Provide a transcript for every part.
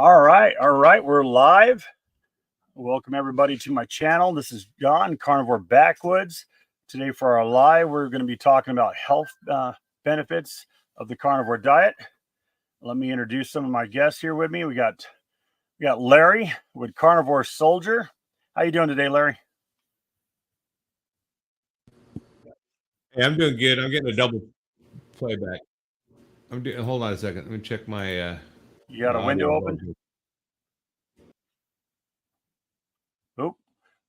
All right, we're live. Welcome everybody to my channel. This is John, Carnivore Backwoods. Today for our live, we're going to be talking about health benefits of the carnivore diet. Let me introduce some of my guests here with me. We got Larry with Carnivore Soldier. How you doing today, Larry? Hey, I'm doing good. I'm getting a double playback. Hold on a second. Let me check my. You got a window open? Oop,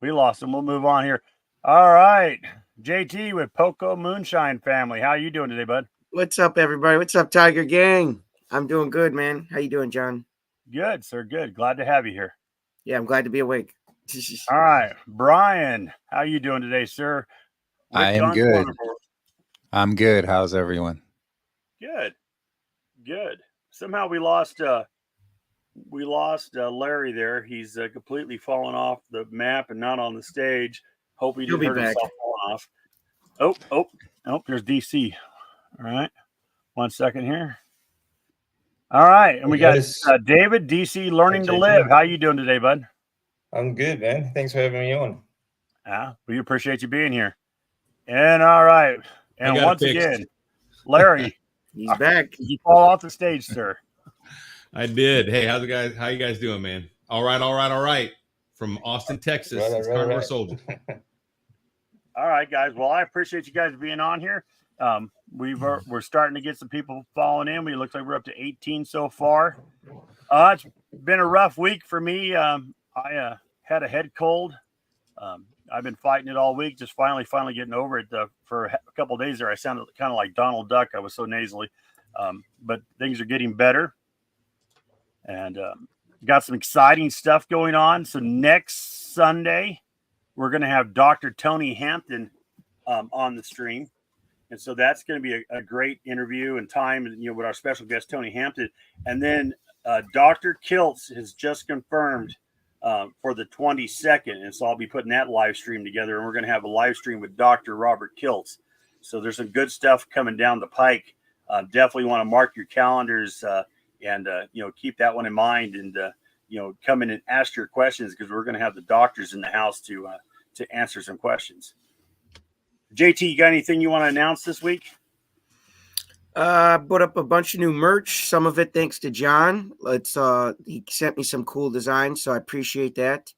we lost him. We'll move on here. All right, JT with Poco Moonshine Family. How you doing today, bud? What's up, everybody? What's up, Tiger Gang? I'm doing good, man. How you doing, John? Good, sir. Good. Glad to have you here. Yeah, I'm glad to be awake. All right, Brian, how you doing today, sir? I am good. I'm good. How's everyone? Good. Somehow we lost Larry there. He's completely fallen off the map and not on the stage. Hope he didn't hurt himself falling off. Oh, there's DC. All right, 1 second here. All right, and we got David, DC Learning to Live. How you doing today, bud? I'm good, man. Thanks for having me on. We appreciate you being here. And all right, and once again, Larry, he's back. You fall off the stage, sir. I did. Hey, how you guys doing, man? All right. From Austin, Texas, it's Carnivore Soldier. All right, guys. Well, I appreciate you guys being on here. We're starting to get some people falling in. We look like we're up to 18 so far. It's been a rough week for me. I had a head cold. I've been fighting it all week. Just finally getting over it. For a couple of days there, I sounded kind of like Donald Duck. I was so nasally, but things are getting better. And got some exciting stuff going on. So next Sunday, we're going to have Dr. Tony Hampton on the stream. And so that's going to be a great interview and time, with our special guest, Tony Hampton. And then Dr. Kiltz has just confirmed for the 22nd. And so I'll be putting that live stream together. And we're going to have a live stream with Dr. Robert Kiltz. So there's some good stuff coming down the pike. Definitely want to mark your calendars and keep that one in mind, and come in and ask your questions, because we're going to have the doctors in the house to answer some questions. JT, you got anything you want to announce this week? Put up a bunch of new merch. Some of it thanks to John. He sent me some cool designs, so I appreciate that.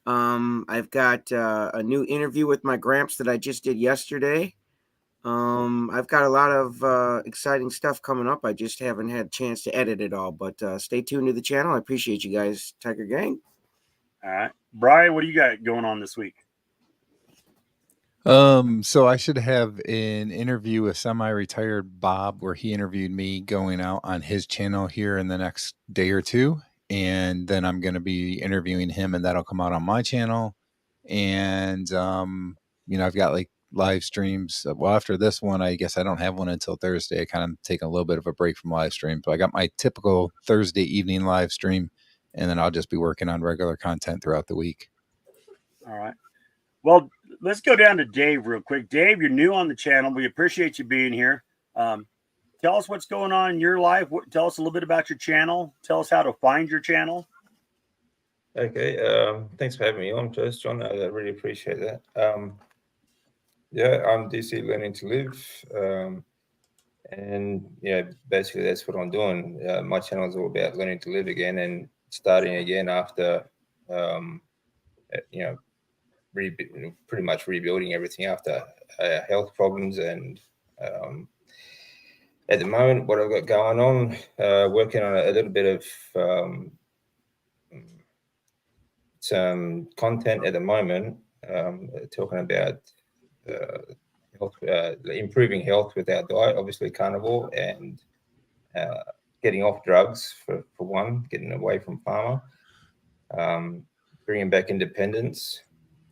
I've got a new interview with my Gramps that I just did yesterday. I've got a lot of exciting stuff coming up. I just haven't had a chance to edit it all, but stay tuned to the channel. I appreciate you guys, Tiger Gang. All right, Brian, what do you got going on this week? So I should have an interview with semi-retired Bob, where he interviewed me, going out on his channel here in the next day or two. And then I'm going to be interviewing him, and that'll come out on my channel. And, I've got like live streams. Well, after this one, I guess I don't have one until Thursday. I kind of take a little bit of a break from live stream. So I got my typical Thursday evening live stream, and then I'll just be working on regular content throughout the week. All right. Well, let's go down to Dave real quick. Dave, you're new on the channel. We appreciate you being here. Tell us what's going on in your life. Tell us a little bit about your channel. Tell us how to find your channel. Okay. Thanks for having me on first, John. I really appreciate that. I'm DC Learning to Live. And basically that's what I'm doing. My channel is all about learning to live again and starting again after, pretty much rebuilding everything after health problems. And at the moment, what I've got going on, working on a little bit of some content at the moment, talking about health, improving health with our diet, obviously carnivore, and getting off drugs for one, getting away from pharma, bringing back independence.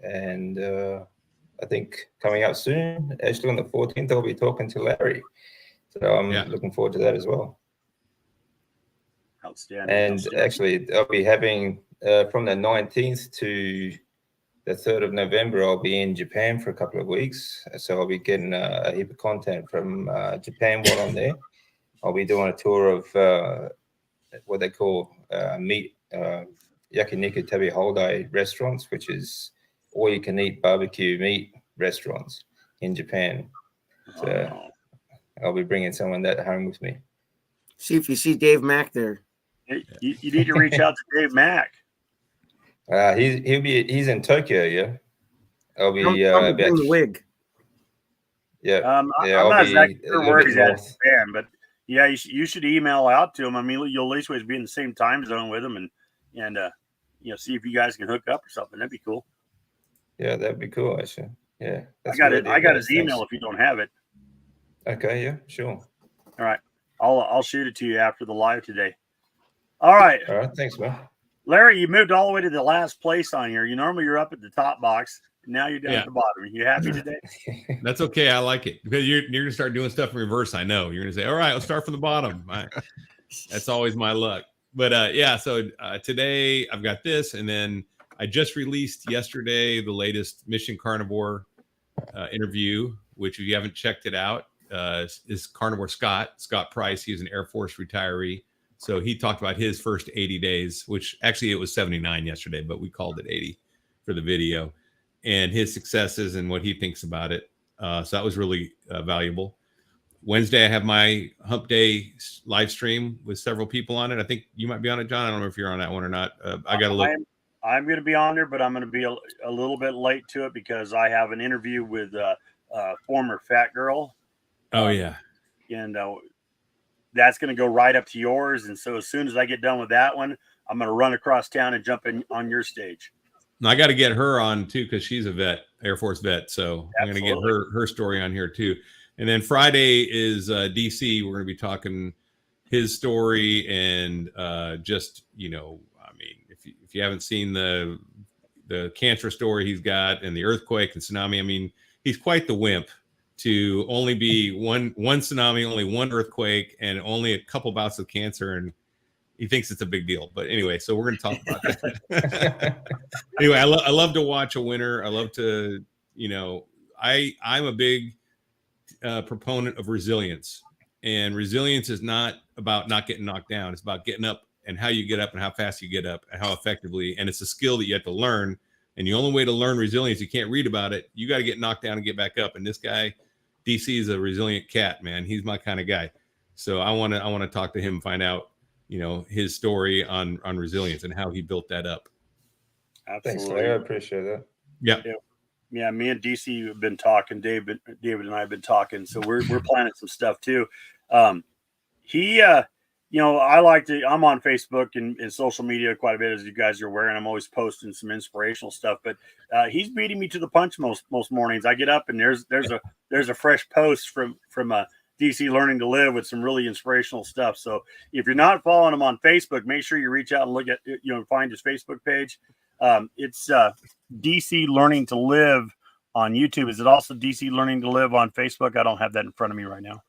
And I think coming up soon, actually on the 14th, I'll be talking to Larry. So I'm looking forward to that as well. Outstanding. And actually, I'll be having from the 19th to the 3rd of November, I'll be in Japan for a couple of weeks. So I'll be getting a heap of content from Japan while I'm there. I'll be doing a tour of what they call meat yakiniku tabi holiday restaurants, which is all you can eat barbecue meat restaurants in Japan. So I'll be bringing someone that home with me. See if you see Dave Mack there. You need to reach out to Dave Mack. He's in Tokyo. Yeah, I'll be Come bring about the wig. yeah. I'm I'll not be exactly a sure little where bit he's at in north. Japan, but yeah, you should email out to him. I mean, you'll at least be in the same time zone with him, and see if you guys can hook up or something. That'd be cool. Yeah, that'd be cool, actually. Yeah, I got his email if you don't have it. Okay, yeah, sure. All right, I'll shoot it to you after the live today. All right, Thanks, man. Larry, you moved all the way to the last place on here. You're up at the top box. Now you're down at the bottom. Are you happy today? That's okay. I like it because you're going to start doing stuff in reverse. I know you're going to say, all right, let's start from the bottom. That's always my luck. But so today I've got this, and then I just released yesterday the latest Mission Carnivore interview, which if you haven't checked it out, is Carnivore Scott Price. He's an Air Force retiree. So he talked about his first 80 days, which actually it was 79 yesterday, but we called it 80 for the video, and his successes and what he thinks about it. So that was really valuable. Wednesday, I have my Hump Day live stream with several people on it. I think you might be on it, John. I don't know if you're on that one or not. I got to look. I'm going to be on there, but I'm going to be a little bit late to it because I have an interview with a former fat girl. Oh, yeah. And that's going to go right up to yours. And so as soon as I get done with that one, I'm going to run across town and jump in on your stage. I got to get her on too, because she's a vet, Air Force vet. So I'm going to get her story on here too. And then Friday is DC. We're going to be talking his story and just, I mean, if you haven't seen the cancer story he's got and the earthquake and tsunami, I mean, he's quite the wimp to only be one tsunami, only one earthquake, and only a couple bouts of cancer, and he thinks it's a big deal. But anyway, so we're going to talk about that. Anyway, I love to watch a winner. I love to, I'm a big proponent of resilience, and resilience is not about not getting knocked down. It's about getting up and how you get up and how fast you get up and how effectively. And it's a skill that you have to learn. And the only way to learn resilience, you can't read about it. You got to get knocked down and get back up. And this guy, DC, is a resilient cat, man. He's my kind of guy. So I want to talk to him and find out, his story on resilience and how he built that up. Absolutely. Thanks, Larry. I appreciate that. Yeah. Me and DC have been talking. David and I have been talking. So we're planning some stuff too. I'm on Facebook and social media quite a bit, as you guys are aware, and I'm always posting some inspirational stuff. But he's beating me to the punch most mornings. I get up and there's a fresh post from DC Learning to Live with some really inspirational stuff. So if you're not following him on Facebook, make sure you reach out and look at find his Facebook page. It's DC Learning to Live on YouTube. Is it also DC Learning to Live on Facebook? I don't have that in front of me right now.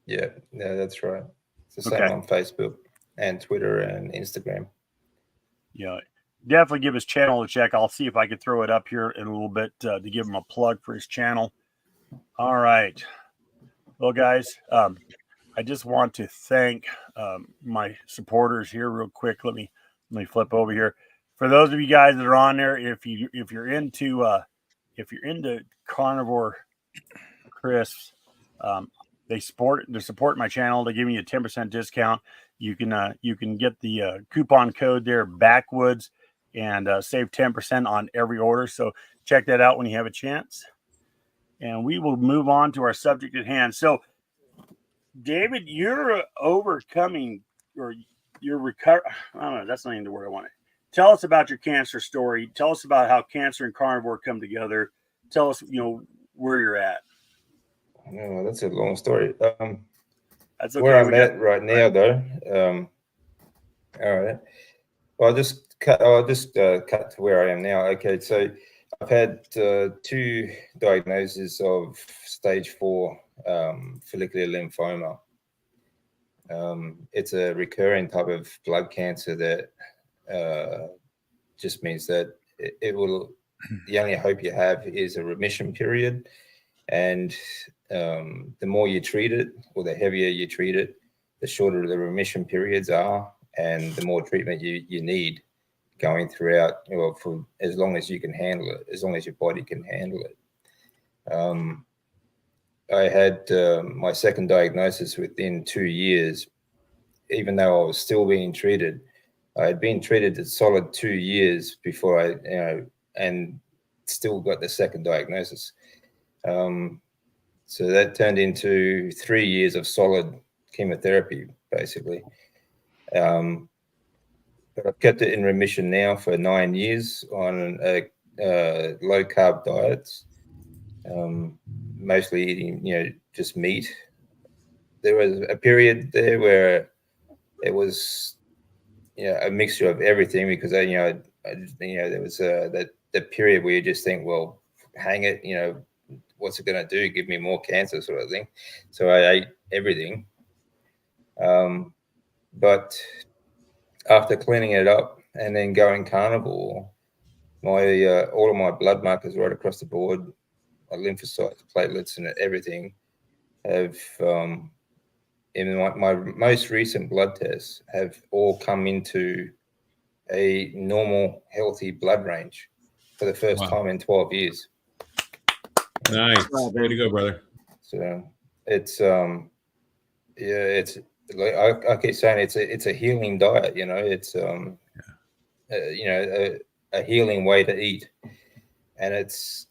Yeah, that's right. It's the same on Facebook and Twitter and Instagram. Yeah, definitely give his channel a check. I'll see if I can throw it up here in a little bit to give him a plug for his channel. All right. Well, guys, I just want to thank my supporters here real quick. Let me flip over here. For those of you guys that are on there, if you're into carnivore crisps, they're supporting my channel. They give me a 10% discount. You can get the coupon code there, Backwoods, and save 10% on every order. So check that out when you have a chance. And we will move on to our subject at hand. So, David, you're overcoming, or you're recovering. I don't know. That's not even the word I wanted. Tell us about your cancer story. Tell us about how cancer and carnivore come together. Tell us, where you're at. Oh, that's a long story. That's okay. Where I'm at right now, though. All right. Well, I'll just cut to where I am now. Okay, so I've had 2 diagnoses of stage 4 follicular lymphoma. It's a recurring type of blood cancer that just means that it will. The only hope you have is a remission period, and the more you treat it, or the heavier you treat it, the shorter the remission periods are, and the more treatment you need going throughout, well, for as long as you can handle it, as long as your body can handle it. I had my second diagnosis within 2 years, even though I was still being treated. I had been treated a solid 2 years before and still got the second diagnosis. So that turned into 3 years of solid chemotherapy, basically. But I've kept it in remission now for 9 years on low carb diets, mostly eating, just meat. There was a period there where it was, a mixture of everything, because there was that period where you just think, well, hang it, what's it going to do? Give me more cancer, sort of thing. So I ate everything. But after cleaning it up and then going carnivore, all of my blood markers right across the board, my lymphocytes, platelets, and everything have, in my most recent blood tests, have all come into a normal, healthy blood range for the first time in 12 years. Nice. Way to go, brother. So it's it's like I keep saying, it's a healing diet. It's a healing way to eat, and it's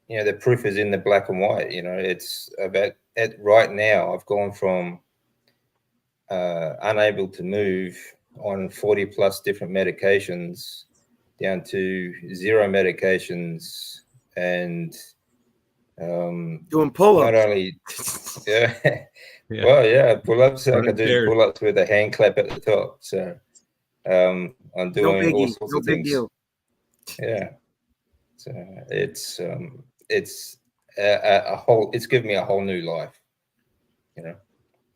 the proof is in the black and white. It's about right now. I've gone from unable to move on 40 plus different medications down to 0 medications and doing pull-ups. Not only, well, pull-ups. I can do pull-ups with a hand clap at the top. So I'm doing all sorts of things. Deal. Yeah. So it's a whole. It's given me a whole new life.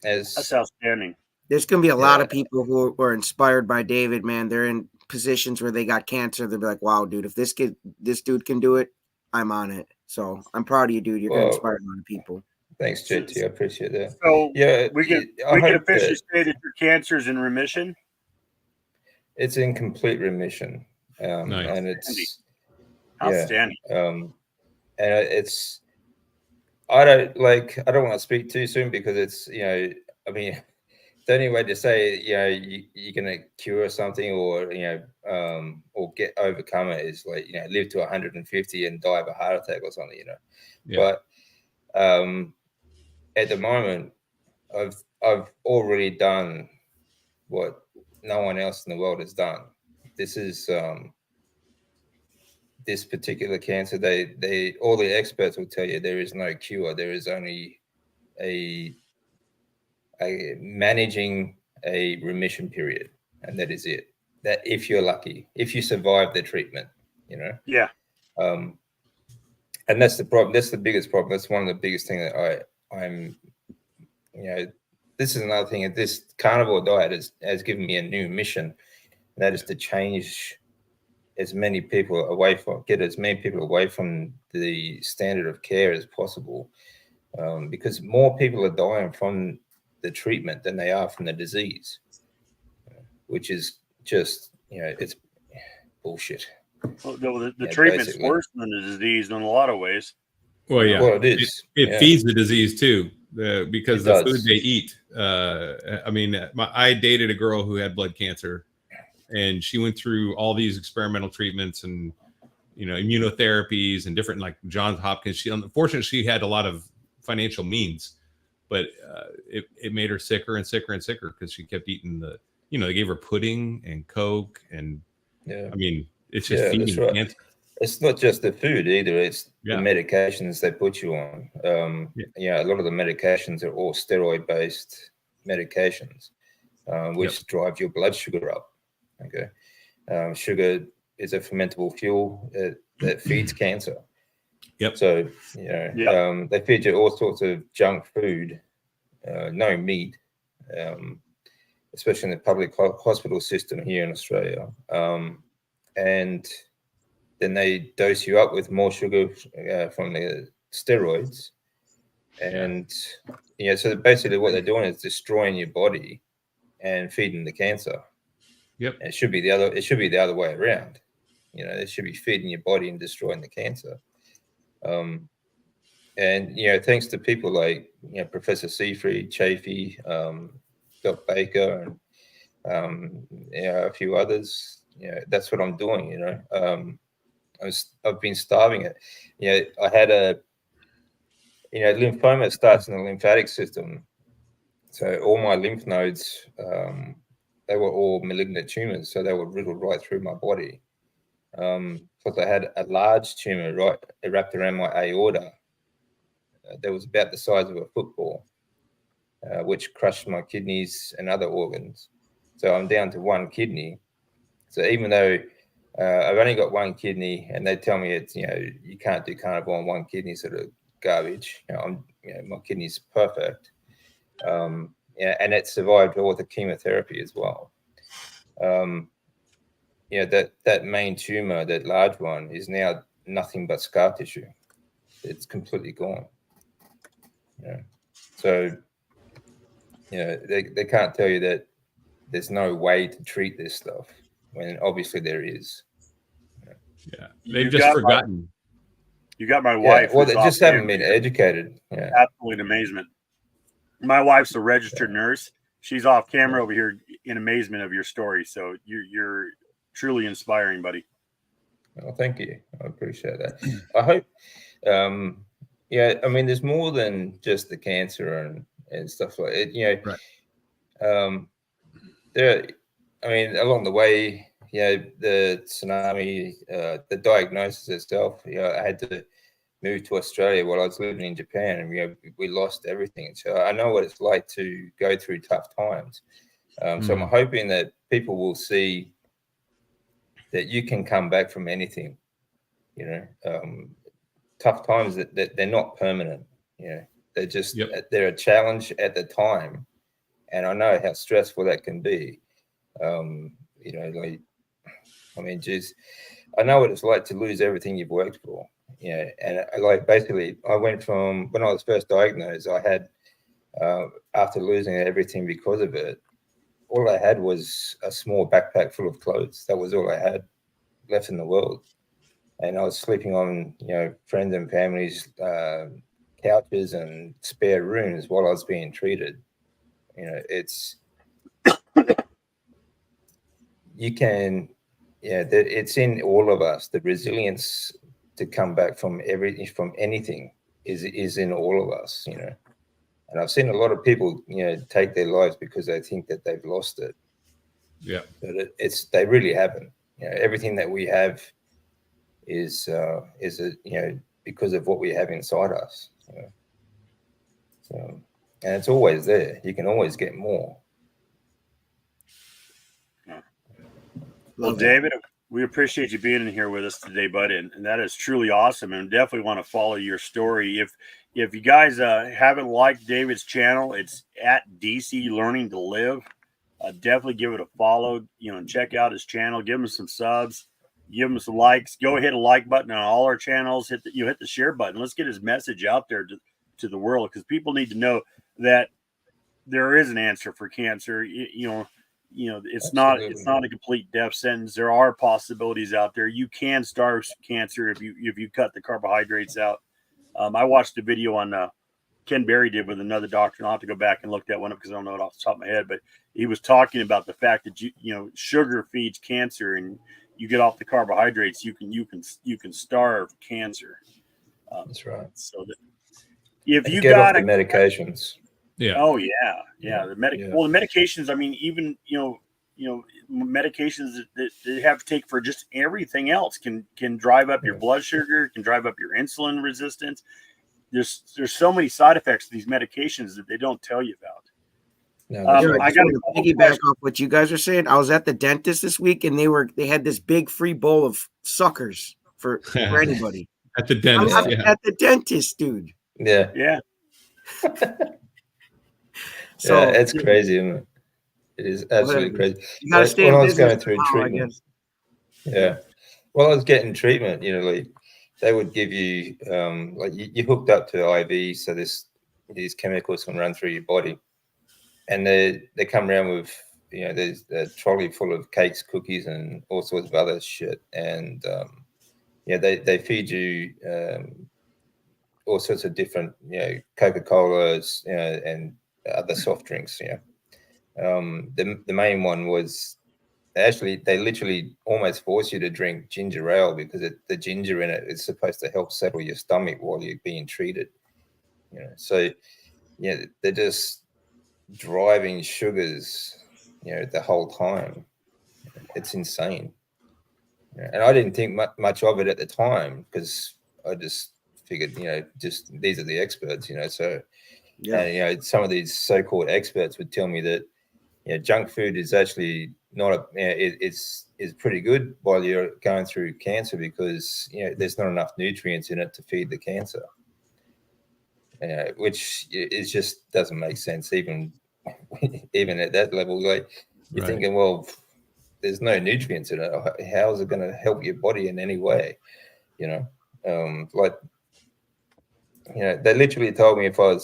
That's outstanding. There's going to be a lot of people who are inspired by David, man. They're in positions where they got cancer. They'll be like, wow, dude, if this dude can do it, I'm on it. So I'm proud of you, dude. You're going to inspire a lot of people. Thanks, JT. I appreciate that. So we can officially say that your cancer is in remission? It's in complete remission. Nice. And it's outstanding. And it's, I don't want to speak too soon, because it's, the only way to say, you're going to cure something or overcome it is live to 150 and die of a heart attack or something, But at the moment, I've already done what no one else in the world has done. This is this particular cancer. All the experts will tell you there is no cure. There is only a managing a remission period, and that is it. That if you're lucky, if you survive the treatment, and that's the problem. That's the biggest problem. That's one of the biggest things that I'm this is another thing. This carnivore diet has given me a new mission, and that is to change as many people get as many people away from the standard of care as possible, because more people are dying from the treatment than they are from the disease, which is just, it's bullshit. Well, the treatment's worse than the disease in a lot of ways. Well, yeah, well, it is. It feeds the disease too, because the food they eat. I dated a girl who had blood cancer, and she went through all these experimental treatments and immunotherapies and different, like Johns Hopkins. Unfortunately, she had a lot of financial means, but it made her sicker and sicker and sicker because she kept eating they gave her pudding and Coke, and it's just feeding cancer. It's not just the food either. It's the medications they put you on. A lot of the medications are all steroid-based medications, which drive your blood sugar up. Okay, sugar is a fermentable fuel that feeds cancer. Yep. So they feed you all sorts of junk food, no meat, especially in the public hospital system here in Australia, and then they dose you up with more sugar from the steroids. And, so basically what they're doing is destroying your body and feeding the cancer. Yep. It should be the other. It should be the other way around. You know, it should be feeding your body and destroying the cancer. And you know, thanks to people like Professor Seafried, Chafee, Doc Baker, and a few others. That's what I'm doing. I've been starving it. I had lymphoma starts in the lymphatic system. So all my lymph nodes, they were all malignant tumors. So they were riddled right through my body. Plus I had a large tumor wrapped around my aorta. That was about the size of a football, which crushed my kidneys and other organs. So I'm down to one kidney. So even though I've only got one kidney, and they tell me it's you can't do carnivore on one kidney, sort of garbage. My kidney's perfect, and it survived all the chemotherapy as well. That main tumor, that large one, is now nothing but scar tissue. It's completely gone. So they can't tell you that there's no way to treat this stuff when obviously there is. Yeah, they've just forgotten. You got my wife. Well, they just haven't been educated. Yeah, absolute amazement. My wife's a registered nurse. She's off camera over here in amazement of your story. So you're truly inspiring, buddy. Well, thank you. I appreciate that. I hope. I mean, there's more than just the cancer and stuff like it. Right. Along the way, the tsunami, the diagnosis itself, I had to move to Australia while I was living in Japan, and we lost everything. So I know what it's like to go through tough times. So I'm hoping that people will see that you can come back from anything. Tough times that they're not permanent. They're just they're a challenge at the time, and I know how stressful that can be. Geez, I know what it's like to lose everything you've worked for. And basically, I went from when I was first diagnosed, I had after losing everything because of it, all I had was a small backpack full of clothes. That was all I had left in the world. And I was sleeping on, friends and family's couches and spare rooms while I was being treated. It's in all of us. The resilience to come back from anything is in all of us. And I've seen a lot of people, take their lives because they think that they've lost it. Yeah, but they really haven't. Everything that we have is because of what we have inside us. So, and it's always there. You can always get more. Well, David, we appreciate you being in here with us today, bud, and that is truly awesome. And definitely want to follow your story. If you guys haven't liked David's channel, it's at DC Learning to Live. Definitely give it a follow. And check out his channel. Give him some subs. Give him some likes. Go hit a like button on all our channels. Hit the share button. Let's get his message out there to the world, because people need to know that there is an answer for cancer. It's not a complete death sentence. There are possibilities out there. You can starve cancer if you cut the carbohydrates out. I watched a video on Ken Berry did with another doctor, and I'll have to go back and look that one up because I don't know it off the top of my head. But he was talking about the fact that sugar feeds cancer, and you get off the carbohydrates, you can starve cancer. That's right. So that if you get got off the medications. Yeah. Oh yeah. The medications. I mean, even medications that they have to take for just everything else can drive up your blood sugar, can drive up your insulin resistance. There's so many side effects to these medications that they don't tell you about. I got to piggyback off what you guys are saying. I was at the dentist this week, and they had this big free bowl of suckers for anybody. At the dentist, at the dentist, dude. Yeah. So it's crazy, isn't it? It is absolutely crazy. You got to stay in business. I was going through treatment. While I was getting treatment, they would give you you hooked up to IV, so these chemicals can run through your body, and they come around with there's a trolley full of cakes, cookies, and all sorts of other shit. And they feed you all sorts of different, Coca-Colas, and other soft drinks. The main one was actually they literally almost force you to drink ginger ale because the ginger in it is supposed to help settle your stomach while you're being treated. So they're just driving sugars, the whole time. It's insane. And I didn't think much of it at the time because I just figured, just these are the experts, so and some of these so-called experts would tell me that junk food is actually not it's pretty good while you're going through cancer because there's not enough nutrients in it to feed the cancer, which it just doesn't make sense even at that level. Like you're thinking, well, there's no nutrients in it. How is it going to help your body in any way? They literally told me if I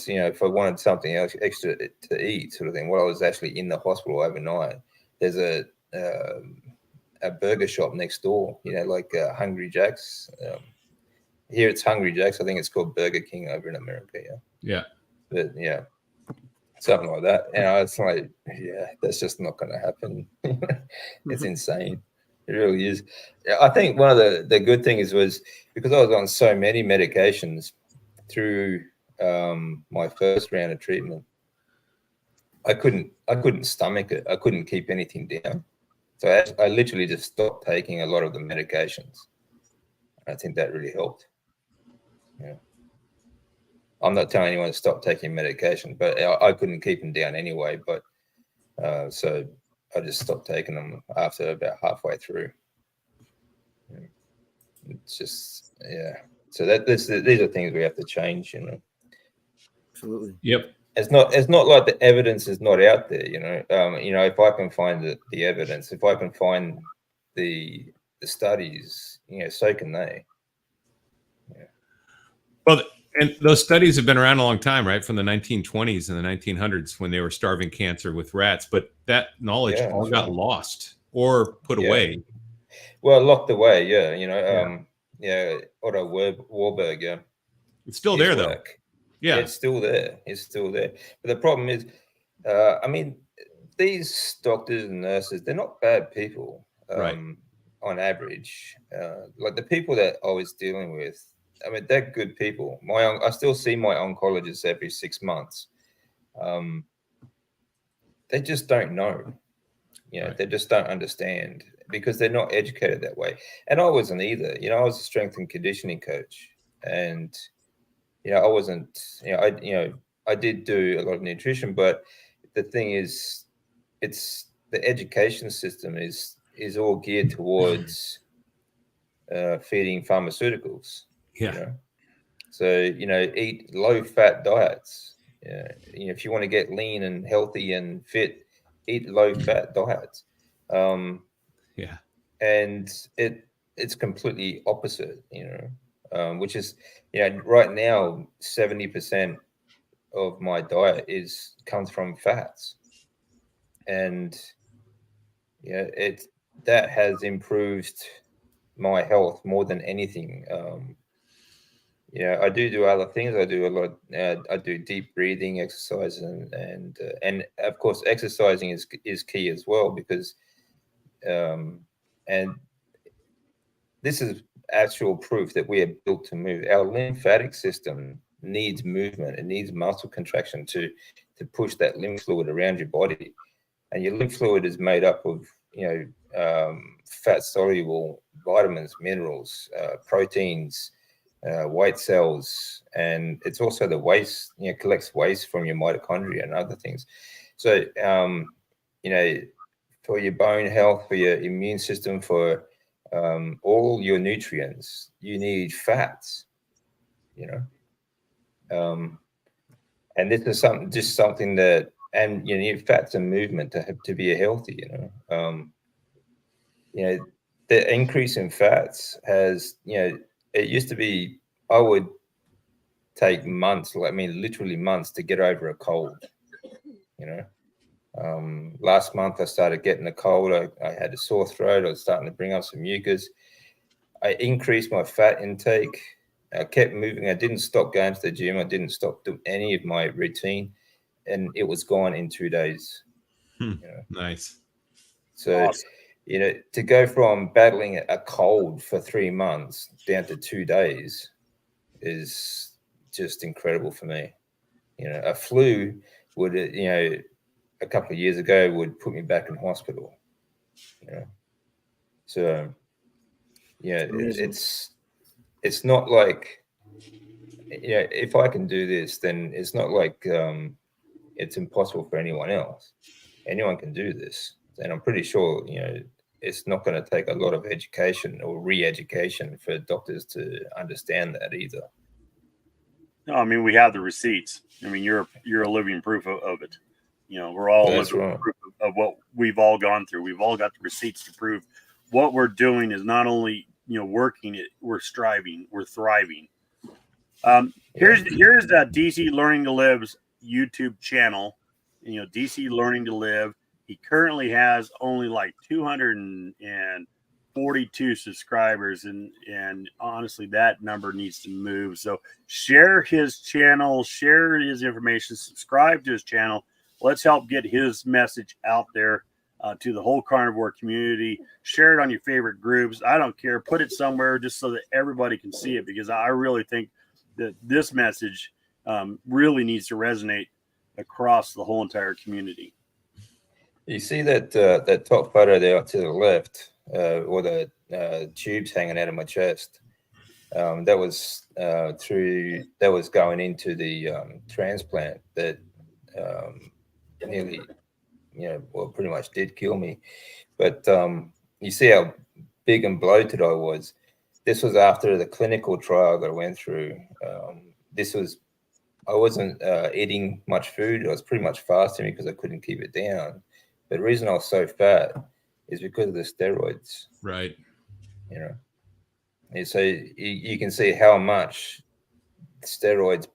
wanted something else extra to eat, sort of thing. While I was actually in the hospital overnight, there's a burger shop next door. Like Hungry Jack's. Here it's Hungry Jack's. I think it's called Burger King over in America. Yeah. But something like that. It's like, that's just not going to happen. It's insane. It really is. I think one of the good things was because I was on so many medications through my first round of treatment, I couldn't stomach it. I couldn't keep anything down. So I literally just stopped taking a lot of the medications. I think that really helped. I'm not telling anyone to stop taking medication, but I couldn't keep them down anyway. But so I just stopped taking them after about halfway through. It's just, So these are things we have to change, Absolutely. Yep. It's not like the evidence is not out there, if I can find the evidence, if I can find the studies, so can they. Well, and those studies have been around a long time, right? From the 1920s and the 1900s when they were starving cancer with rats, but that knowledge all got lost or put away. Well, locked away, Otto Warburg, it's still there though. Yeah, it's still there. But the problem is, these doctors and nurses, they're not bad people, on average. Like the people that I was dealing with, they're good people. I still see my oncologist every 6 months. They just don't know. They just don't understand because they're not educated that way. And I wasn't either. I was a strength and conditioning coach, and I wasn't. I did do a lot of nutrition, but the thing is, it's the education system is all geared towards feeding pharmaceuticals. So eat low-fat diets. If you want to get lean and healthy and fit, eat low-fat diets. And it's completely opposite. Which is right now 70% of my diet comes from fats, and that has improved my health more than anything. I do other things. I do a lot. I do deep breathing exercise, and of course exercising is key as well because and this is actual proof that we are built to move. Our lymphatic system needs movement. It needs muscle contraction to push that lymph fluid around your body. And your lymph fluid is made up of, fat-soluble vitamins, minerals, proteins, white cells, and it's also the waste, collects waste from your mitochondria and other things. So, for your bone health, for your immune system, for all your nutrients, you need fats, and this is something that, and you need fats and movement to be healthy, the increase in fats has, it used to be, I would take months, literally months to get over a cold, Last month, I started getting a cold. I had a sore throat. I was starting to bring up some mucus. I increased my fat intake. I kept moving. I didn't stop going to the gym. I didn't stop doing any of my routine, and it was gone in 2 days. Nice. So, Awesome. To go from battling a cold for 3 months down to 2 days is just incredible for me. A flu would, a couple of years ago would put me back in hospital. So, it's not like, if I can do this, then it's not like it's impossible for anyone else. Anyone can do this. And I'm pretty sure, it's not going to take a lot of education or re-education for doctors to understand that either. No, I mean, we have the receipts. I mean, you're a living proof of it. We're all living proof of what we've all gone through. We've all got the receipts to prove what we're doing is not only working. We're striving. We're thriving. Here's DC Learning to Live's YouTube channel. DC Learning to Live. He currently has only like 242 subscribers, and honestly, that number needs to move. So share his channel, share his information, subscribe to his channel. Let's help get his message out there to the whole carnivore community. Share it on your favorite groups. I don't care. Put it somewhere just so that everybody can see it, because I really think that this message really needs to resonate across the whole entire community. You see that top photo there to the left, or the tubes hanging out of my chest. That was going into the transplant that nearly, pretty much did kill me. But you see how big and bloated I was. This was after the clinical trial that I went through. I wasn't eating much food. I was pretty much fasting because I couldn't keep it down. But the reason I was so fat is because of the steroids. Right. And so you can see how much steroids,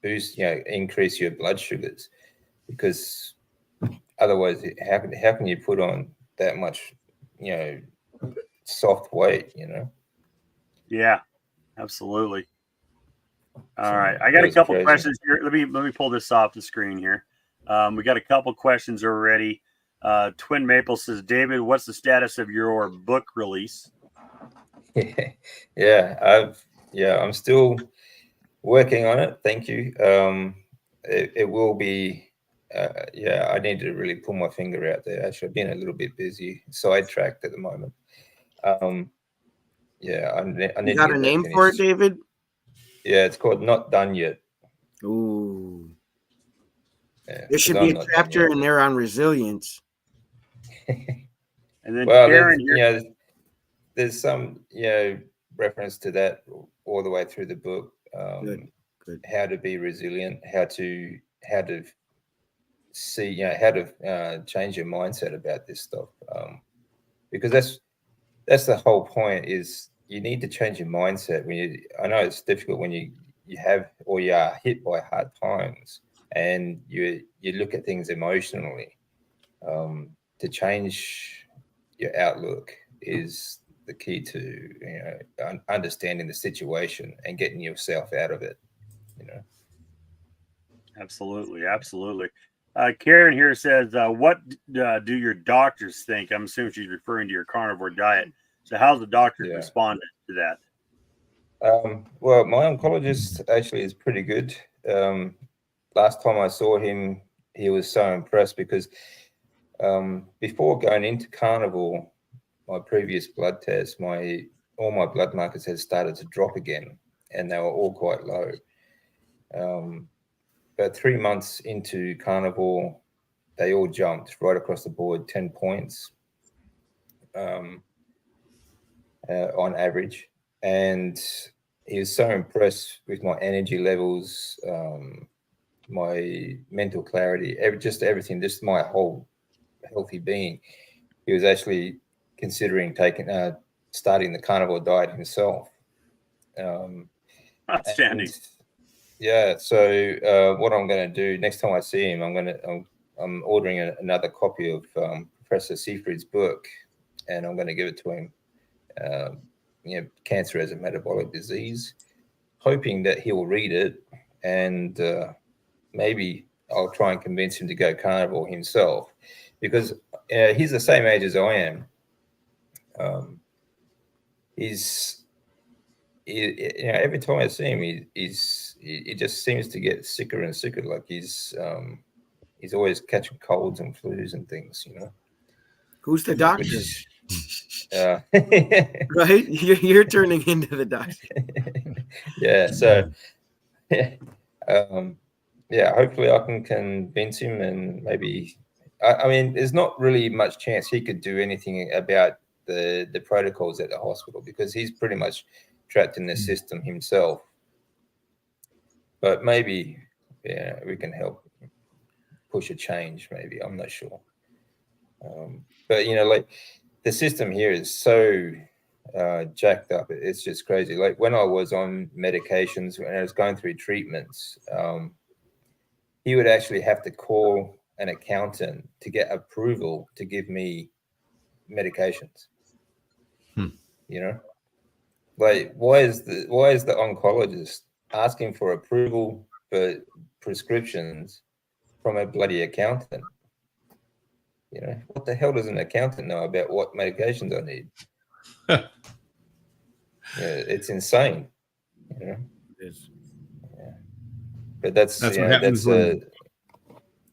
boost, increase your blood sugars, because otherwise, how can you put on that much, soft weight, Yeah, absolutely. All right. I got a couple questions here. Let me pull this off the screen here. We got a couple questions already. Twin Maple says, David, what's the status of your book release? I'm still working on it. Thank you. It will be, I need to really pull my finger out there. Actually, I've been a little bit busy, sidetracked at the moment. I need you got a name for it, David? Yeah, it's called Not Done Yet. Ooh. Yeah, there should be a chapter in there on resilience. And then Karen, there's some reference to that all the way through the book. Good. How to be resilient, how to see, how to change your mindset about this stuff. Because that's the whole point, is you need to change your mindset. I know it's difficult when you have, or you are hit by hard times, and you look at things emotionally. To change your outlook is the key to understanding the situation and getting yourself out of it. Absolutely. Karen here says, what do your doctors think? I'm assuming she's referring to your carnivore diet. So how's the doctor responded to that? Well, my oncologist actually is pretty good. Last time I saw him, he was so impressed because before going into carnivore, my previous blood test, all my blood markers had started to drop again, and they were all quite low. About 3 months into carnivore, they all jumped right across the board, 10 points on average. And he was so impressed with my energy levels, my mental clarity, everything, just my whole healthy being. He was actually considering starting the carnivore diet himself. Outstanding. Yeah. So what I'm going to do next time I see him, I'm ordering another copy of Professor Seyfried's book, and I'm going to give it to him. Cancer as a metabolic disease, hoping that he will read it, and maybe I'll try and convince him to go carnivore himself, because he's the same age as I am. Every time I see him, he just seems to get sicker and sicker. Like he's always catching colds and flus and things. Who's the doctor? Right, you're turning into the doctor. Yeah. So hopefully I can convince him, and maybe I mean, there's not really much chance he could do anything about the protocols at the hospital, because he's pretty much trapped in the system himself. But maybe, we can help push a change. Maybe, I'm not sure. But like the system here is so jacked up. It's just crazy. Like when I was on medications, when I was going through treatments, he would actually have to call an accountant to get approval to give me medications. Like why is the oncologist asking for approval for prescriptions from a bloody accountant? What the hell does an accountant know about what medications I need? It's insane. It is. But that's what happens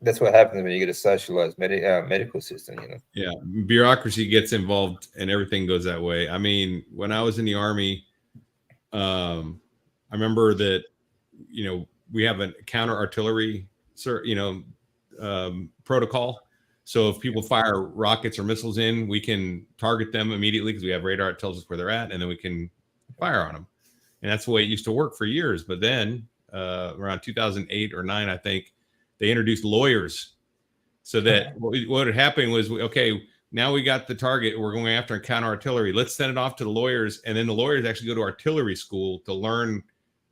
that's what happens when you get a socialized medical system. Yeah, bureaucracy gets involved and everything goes that way. I mean, when I was in the Army, I remember that we have a counter artillery protocol. So if people fire rockets or missiles in, we can target them immediately because we have radar that tells us where they're at, and then we can fire on them. And that's the way it used to work for years. But then around 2008 or 9, I think, they introduced lawyers, so that what had happened was, okay, now we got the target, we're going after counter artillery. Let's send it off to the lawyers, and then the lawyers actually go to artillery school to learn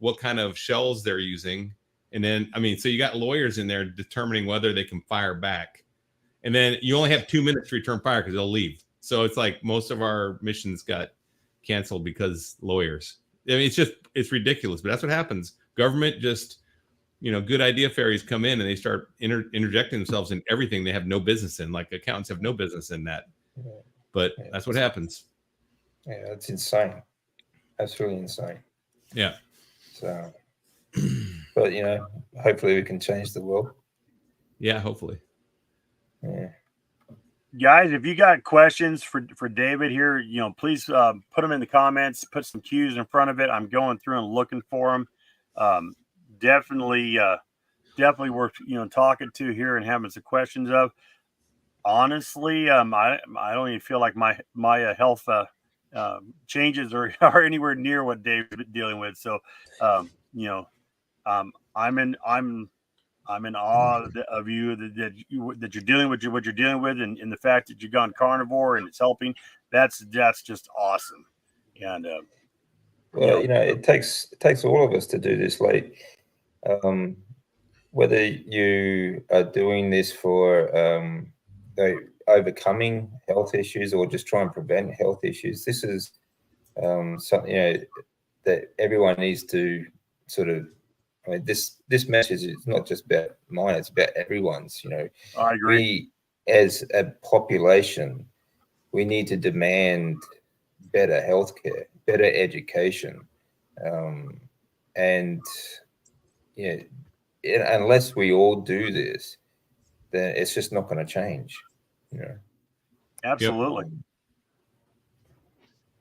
what kind of shells they're using. And then, so you got lawyers in there determining whether they can fire back. And then you only have 2 minutes to return fire because they'll leave. So it's like most of our missions got canceled because lawyers. It's ridiculous, but that's what happens. Government just, good idea fairies come in and they start interjecting themselves in everything they have no business in. Like accountants have no business in that. But that's what happens. Yeah, it's insane. Absolutely insane. Yeah. So, but hopefully we can change the world. Yeah, hopefully. Yeah. Guys, if you got questions for David here, please put them in the comments. Put some cues in front of it. I'm going through and looking for them. Definitely worth talking to here and having some questions of. Honestly, I don't even feel like my health changes are anywhere near what David's dealing with. So, I'm in awe of you that you're dealing with what you're dealing with, and the fact that you've gone carnivore and it's helping. That's just awesome. And it takes all of us to do this. Like, whether you are doing this for overcoming health issues or just trying to prevent health issues, this is something that everyone needs to sort of. This message is not just about mine; it's about everyone's. I agree. We, as a population, we need to demand better healthcare, better education, and unless we all do this, then it's just not going to change. Absolutely. Yep.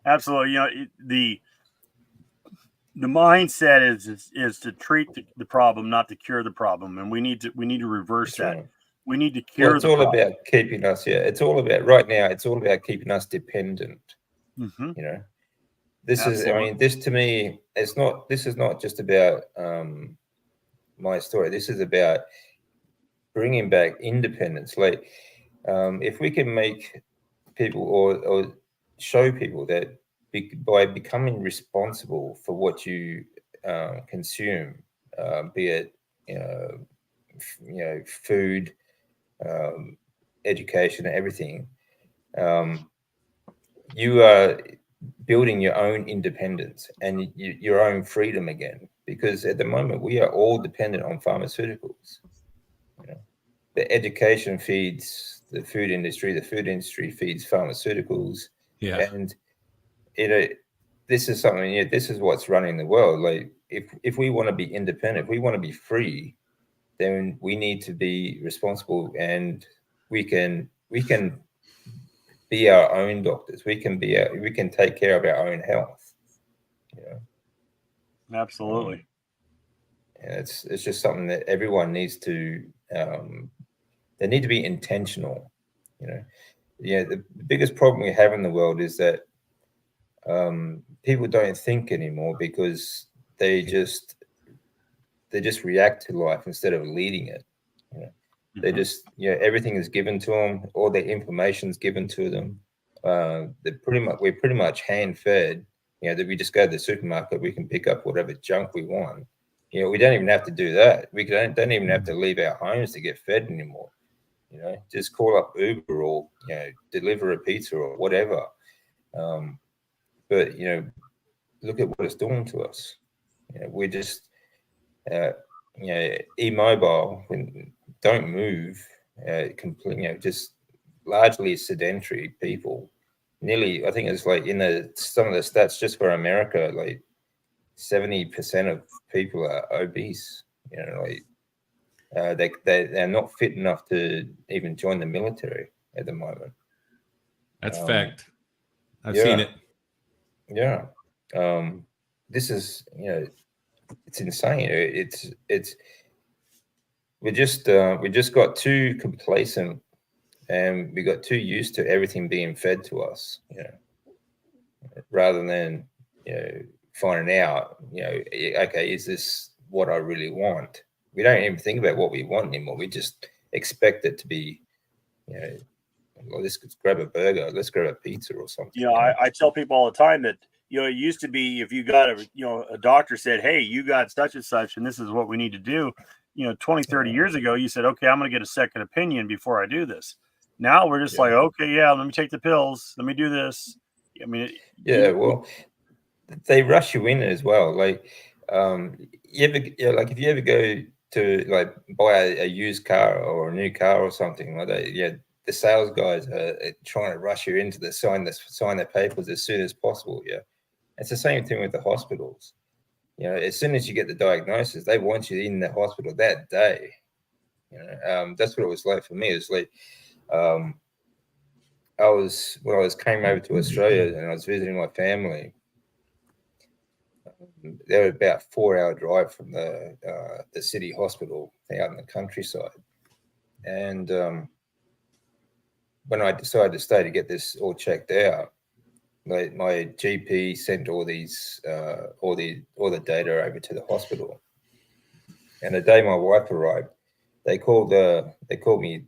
Absolutely. The mindset is to treat the problem, not to cure the problem, and we need to reverse that. Right. We need to cure. It's all about keeping us. Yeah, it's all about right now. It's all about keeping us dependent. Mm-hmm. This Absolutely. Is. I mean, this to me, it's not. This is not just about my story. This is about bringing back independence. Like, if we can make people or show people that by becoming responsible for what you consume, be it food, education, everything. You are building your own independence and your own freedom again, because at the moment we are all dependent on pharmaceuticals. The education feeds the food industry feeds pharmaceuticals. Yeah. And this is something, this is what's running the world. Like if we want to be independent, if we want to be free, then we need to be responsible, and we can be our own doctors. We can take care of our own health. Absolutely. And it's just something that everyone needs to. They need to be intentional. The biggest problem we have in the world is that people don't think anymore, because they just react to life instead of leading it. They just everything is given to them. All their information is given to them. We're pretty much hand fed. That we just go to the supermarket, we can pick up whatever junk we want. We don't even have to do that. We don't even have to leave our homes to get fed anymore. Just call up Uber or deliver a pizza or whatever. But look at what it's doing to us. We're just immobile, don't move, completely. Just largely sedentary people. Nearly, I think it's like in some of the stats just for America, like 70% of people are obese. They're not fit enough to even join the military at the moment. That's fact. I've seen it. Yeah. This is, it's insane. We just got too complacent, and we got too used to everything being fed to us, rather than, finding out, okay, is this what I really want? We don't even think about what we want anymore. We just expect it to be, well, let's grab a burger, let's grab a pizza or something. I tell people all the time that, it used to be if you got a doctor said, hey, you got such and such, and this is what we need to do. 20, 30 years ago, you said, okay, I'm going to get a second opinion before I do this. Now we're just like, okay, yeah, let me take the pills. Let me do this. I mean, well, they rush you in as well. Like, if you ever go to like buy a used car or a new car or something like that, the sales guys are trying to rush you into sign the papers as soon as possible. Yeah, it's the same thing with the hospitals. As soon as you get the diagnosis, they want you in the hospital that day. That's what it was like for me. It was like, when I came over to Australia and I was visiting my family. They were about a 4-hour drive from the city hospital out in the countryside. And when I decided to stay to get this all checked out, my GP sent all the data over to the hospital. And the day my wife arrived, they called me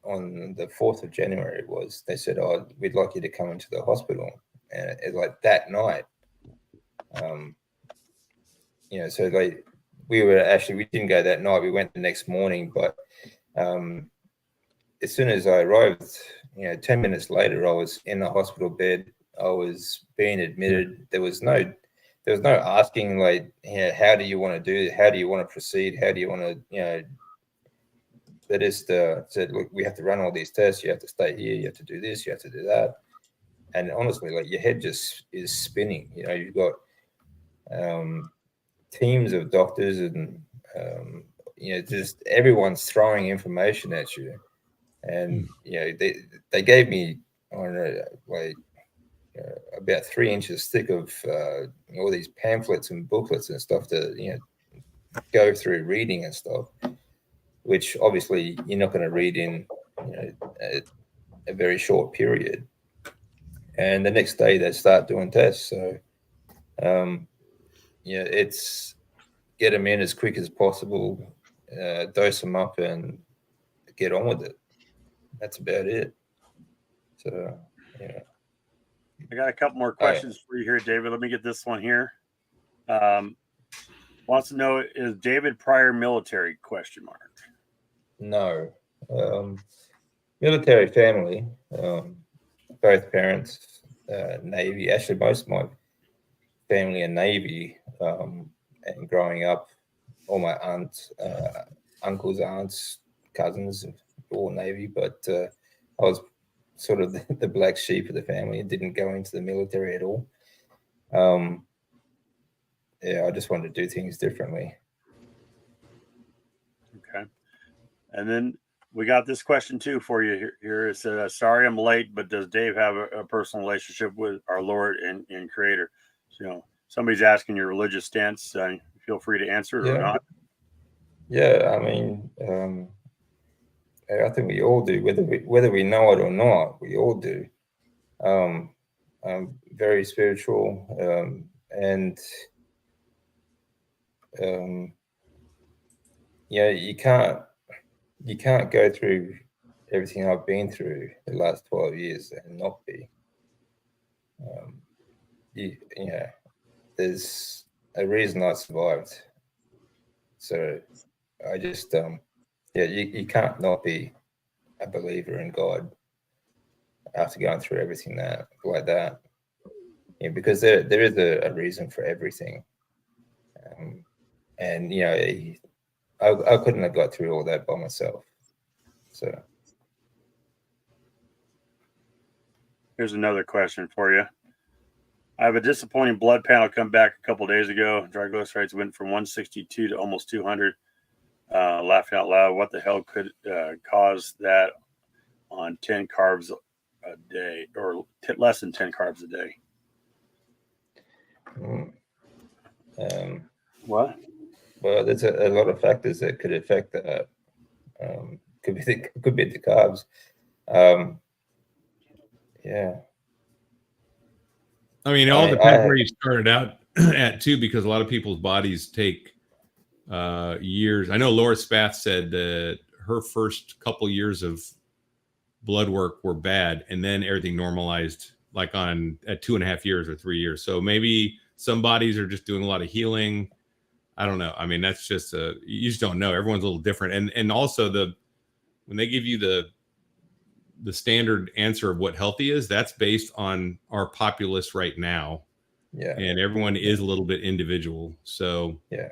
on the 4th of January. It was. They said, "Oh, we'd like you to come into the hospital," and it like that night. So like we didn't go that night. We went the next morning, but as soon as I arrived, 10 minutes later, I was in the hospital bed. I was being admitted. There was no asking like, how do you want to do it? How do you want to proceed? How do you want to, they just said, look, we have to run all these tests. You have to stay here. You have to do this. You have to do that. And honestly, like your head just is spinning. You've got teams of doctors and, just everyone's throwing information at you. And, they gave me, I don't know, about 3 inches thick of all these pamphlets and booklets and stuff to, go through reading and stuff, which obviously you're not going to read in, a very short period. And the next day they start doing tests. So, it's get them in as quick as possible, dose them up and get on with it. That's about it. So, I got a couple more questions for you here, David. Let me get this one here. Wants to know, is David Pryor military? ? No. Military family. Both parents, Navy. Actually, most of my family are Navy. And growing up, all my aunts, uncles, aunts, cousins, all Navy. But I was sort of the black sheep of the family and didn't go into the military at all. Yeah, I just wanted to do things differently. Okay. And then we got this question too for you here. It says, sorry I'm late, but does Dave have a personal relationship with our Lord and Creator? So somebody's asking your religious stance. Feel free to answer it or not. Yeah, I mean, I think we all do, whether we know it or not. We all do. I'm very spiritual, and yeah, you can't go through everything I've been through the last 12 years and not be. There's a reason I survived. So I just, you can't not be a believer in God after going through everything like that. Yeah, because there is a reason for everything. And I couldn't have got through all that by myself. So here's another question for you. I have a disappointing blood panel come back a couple days ago. Triglycerides went from 162 to almost 200. Laughing out loud, what the hell could cause that on 10 carbs a day, or less than 10 carbs a day? What? Well, there's a lot of factors that could affect that. Could be the carbs. Yeah. I mean, it all depends where you started out at too, because a lot of people's bodies take years. I know Laura Spath said that her first couple years of blood work were bad, and then everything normalized like at 2.5 years or 3 years. So maybe some bodies are just doing a lot of healing. I don't know. I mean, that's just you just don't know. Everyone's a little different. And also when they give you the standard answer of what healthy is, that's based on our populace right now. Yeah. And everyone is a little bit individual. So yeah,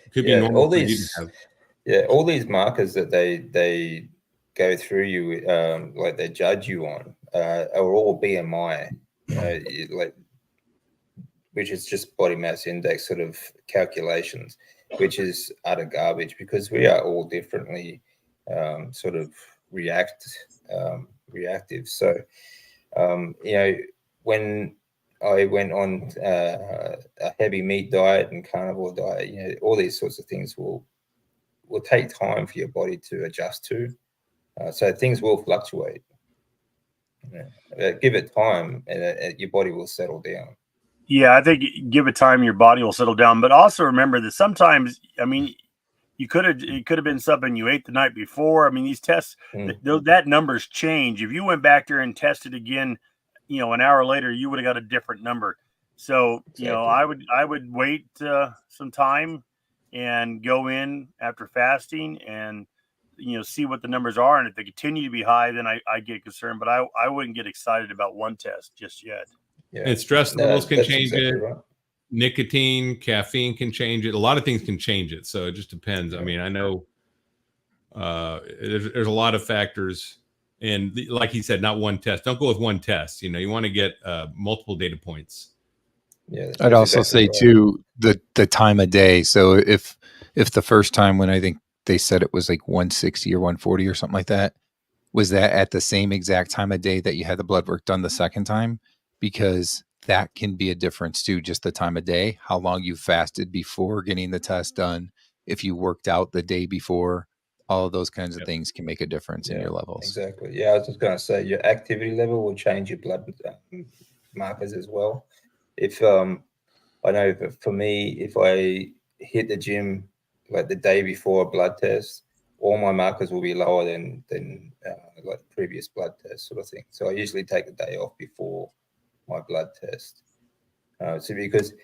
it could be normal all these markers that they go through you, like they judge you on, are all BMI, like, which is just body mass index sort of calculations, which is utter garbage, because we are all differently sort of reactive. So when I went on a heavy meat diet and carnivore diet, all these sorts of things will take time for your body to adjust to. So things will fluctuate. Give it time, and your body will settle down. Yeah, I think give it time, your body will settle down. But also remember that sometimes, I mean, it could have been something you ate the night before. I mean, these tests, that numbers change. If you went back there and tested again, an hour later, you would have got a different number. So, exactly. I would wait some time and go in after fasting and, see what the numbers are. And if they continue to be high, then I get concerned. But I wouldn't get excited about one test just yet. Yeah. And stress levels can change exactly it. Right. Nicotine, caffeine can change it. A lot of things can change it. So it just depends. I mean, I know there's a lot of factors. And like he said, not one test. Don't go with one test. You want to get multiple data points. Yeah, I'd also say too, the time of day. So if the first time, when I think they said it was like 160 or 140 or something like that, was that at the same exact time of day that you had the blood work done the second time? Because that can be a difference too, just the time of day, how long you fasted before getting the test done. If you worked out the day before, all of those kinds of things can make a difference in your levels. Exactly. Yeah, I was just going to say your activity level will change your blood markers as well. If I know for me, if I hit the gym like the day before a blood test, all my markers will be lower than like previous blood test sort of thing. So I usually take a day off before my blood test. So because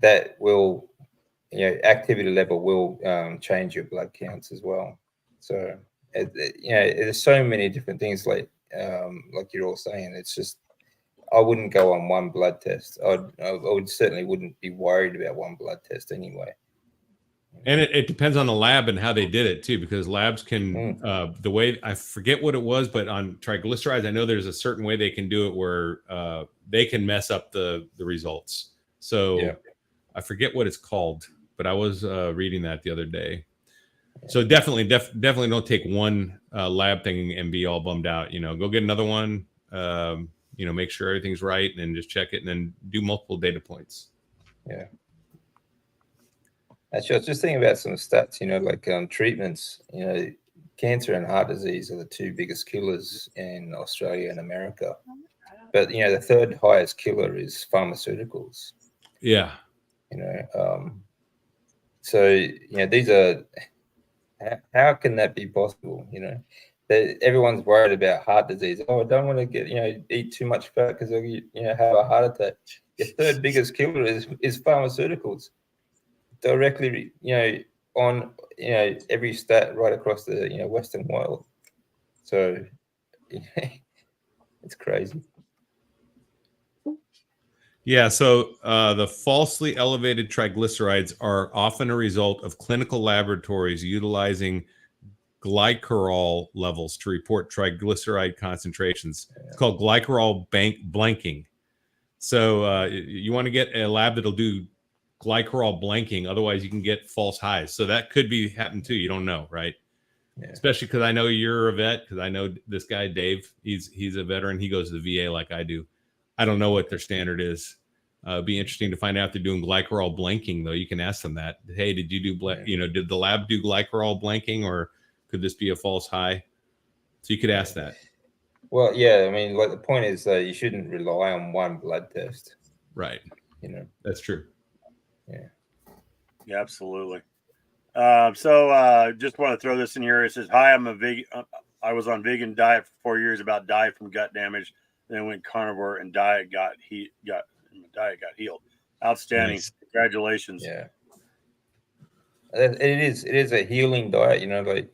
that will activity level will change your blood counts as well. So there's so many different things like you're all saying. It's just I wouldn't go on one blood test. I would certainly wouldn't be worried about one blood test anyway. And it depends on the lab and how they did it too, because labs can the way, I forget what it was, but on triglycerides, I know there's a certain way they can do it where they can mess up the results. So I forget what it's called, but I was reading that the other day. So definitely don't take one lab thing and be all bummed out. Go get another one. Make sure everything's right, and then just check it, and then do multiple data points. Yeah. Actually, I was just thinking about some stats. Like treatments. Cancer and heart disease are the two biggest killers in Australia and America. But the third highest killer is pharmaceuticals. Yeah. So these are. How can that be possible? Everyone's worried about heart disease. Oh, I don't want to get eat too much fat because I'll have a heart attack. The third biggest killer is pharmaceuticals. Directly, on every stat right across the Western world. So it's crazy. Yeah, so the falsely elevated triglycerides are often a result of clinical laboratories utilizing glycerol levels to report triglyceride concentrations. It's called glycerol blanking. So you want to get a lab that'll do glycerol blanking, otherwise you can get false highs. So that could be happening too. You don't know, right? Yeah. Especially because I know you're a vet, because I know this guy Dave, he's a veteran. He goes to the VA like I do. I don't know what their standard is. It'd be interesting to find out if they're doing glycerol blanking, though. You can ask them that. Hey, did you do did the lab do glycerol blanking, or could this be a false high? So you could ask that. Well, yeah, I mean, like the point is you shouldn't rely on one blood test. Right. That's true. Yeah, absolutely. So just want to throw this in here. It says, "Hi, I'm a vegan. I was on vegan diet for 4 years, about died from gut damage. Then went carnivore and diet got healed. Outstanding. Nice. Congratulations." Yeah. It is a healing diet, like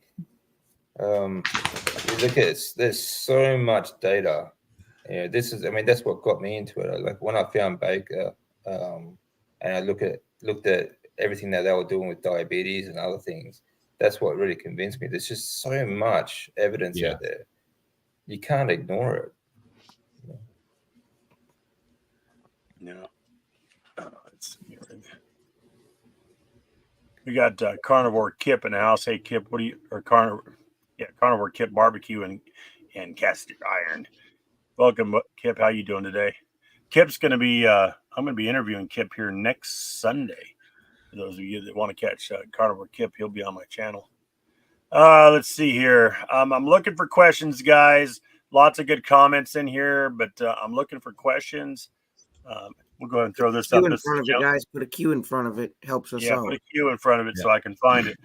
you look at it, there's so much data. That's what got me into it. Like when I found Baker, and I looked at everything that they were doing with diabetes and other things, that's what really convinced me. There's just so much evidence out there. You can't ignore it. No. We got Carnivore Kip in the house. Hey, Kip, Carnivore Kip Barbecue and Cast Iron. Welcome, Kip. How you doing today? Kip's going to be, I'm going to be interviewing Kip here next Sunday. For those of you that want to catch Carnivore Kip, he'll be on my channel. Let's see here. I'm looking for questions, guys. Lots of good comments in here, but I'm looking for questions. We'll go ahead and throw this up. In front of it, guys. Put a Q in front of it. Helps us out. Put a Q in front of it so I can find it.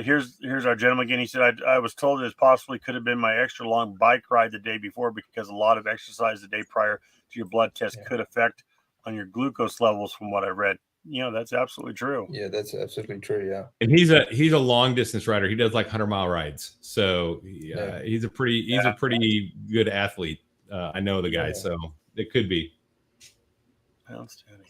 Here's our gentleman again. He said, I was told it possibly could have been my extra long bike ride the day before, because a lot of exercise the day prior to your blood test could affect on your glucose levels, from what I read. That's absolutely true. Yeah, that's absolutely true. Yeah. And he's a long distance rider. He does like 100-mile rides. So he's a pretty good athlete. I know the guy, so it could be. Outstanding.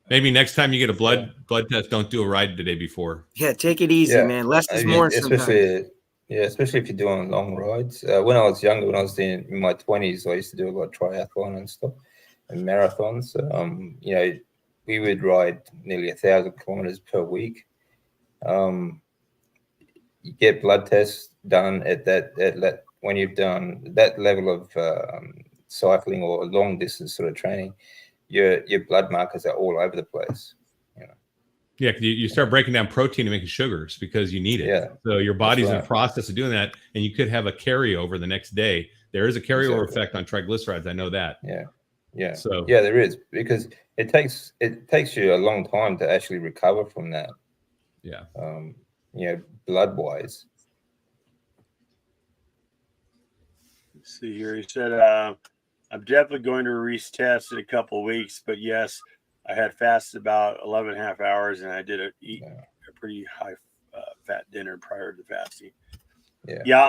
Maybe next time you get a blood test, don't do a ride the day before. Yeah, take it easy, man. Less is more. Especially if you're doing long rides. When I was younger, when I was in my 20s, I used to do a lot of triathlon and stuff and marathons. We would ride nearly 1,000 kilometers per week. You get blood tests done at that when you've done that level of cycling or long distance sort of training. Your blood markers are all over the place. Yeah, you start breaking down protein and making sugars because you need it. Yeah, so your body's in the process of doing that, and you could have a carryover the next day. There is a carryover effect on triglycerides. I know that. Yeah. So there is, because it takes you a long time to actually recover from that. Yeah. Blood wise. Let's see here. He said, I'm definitely going to retest in a couple of weeks, but yes, I had fasted about 11 and a half hours, and I did eat a pretty high fat dinner prior to fasting. Yeah,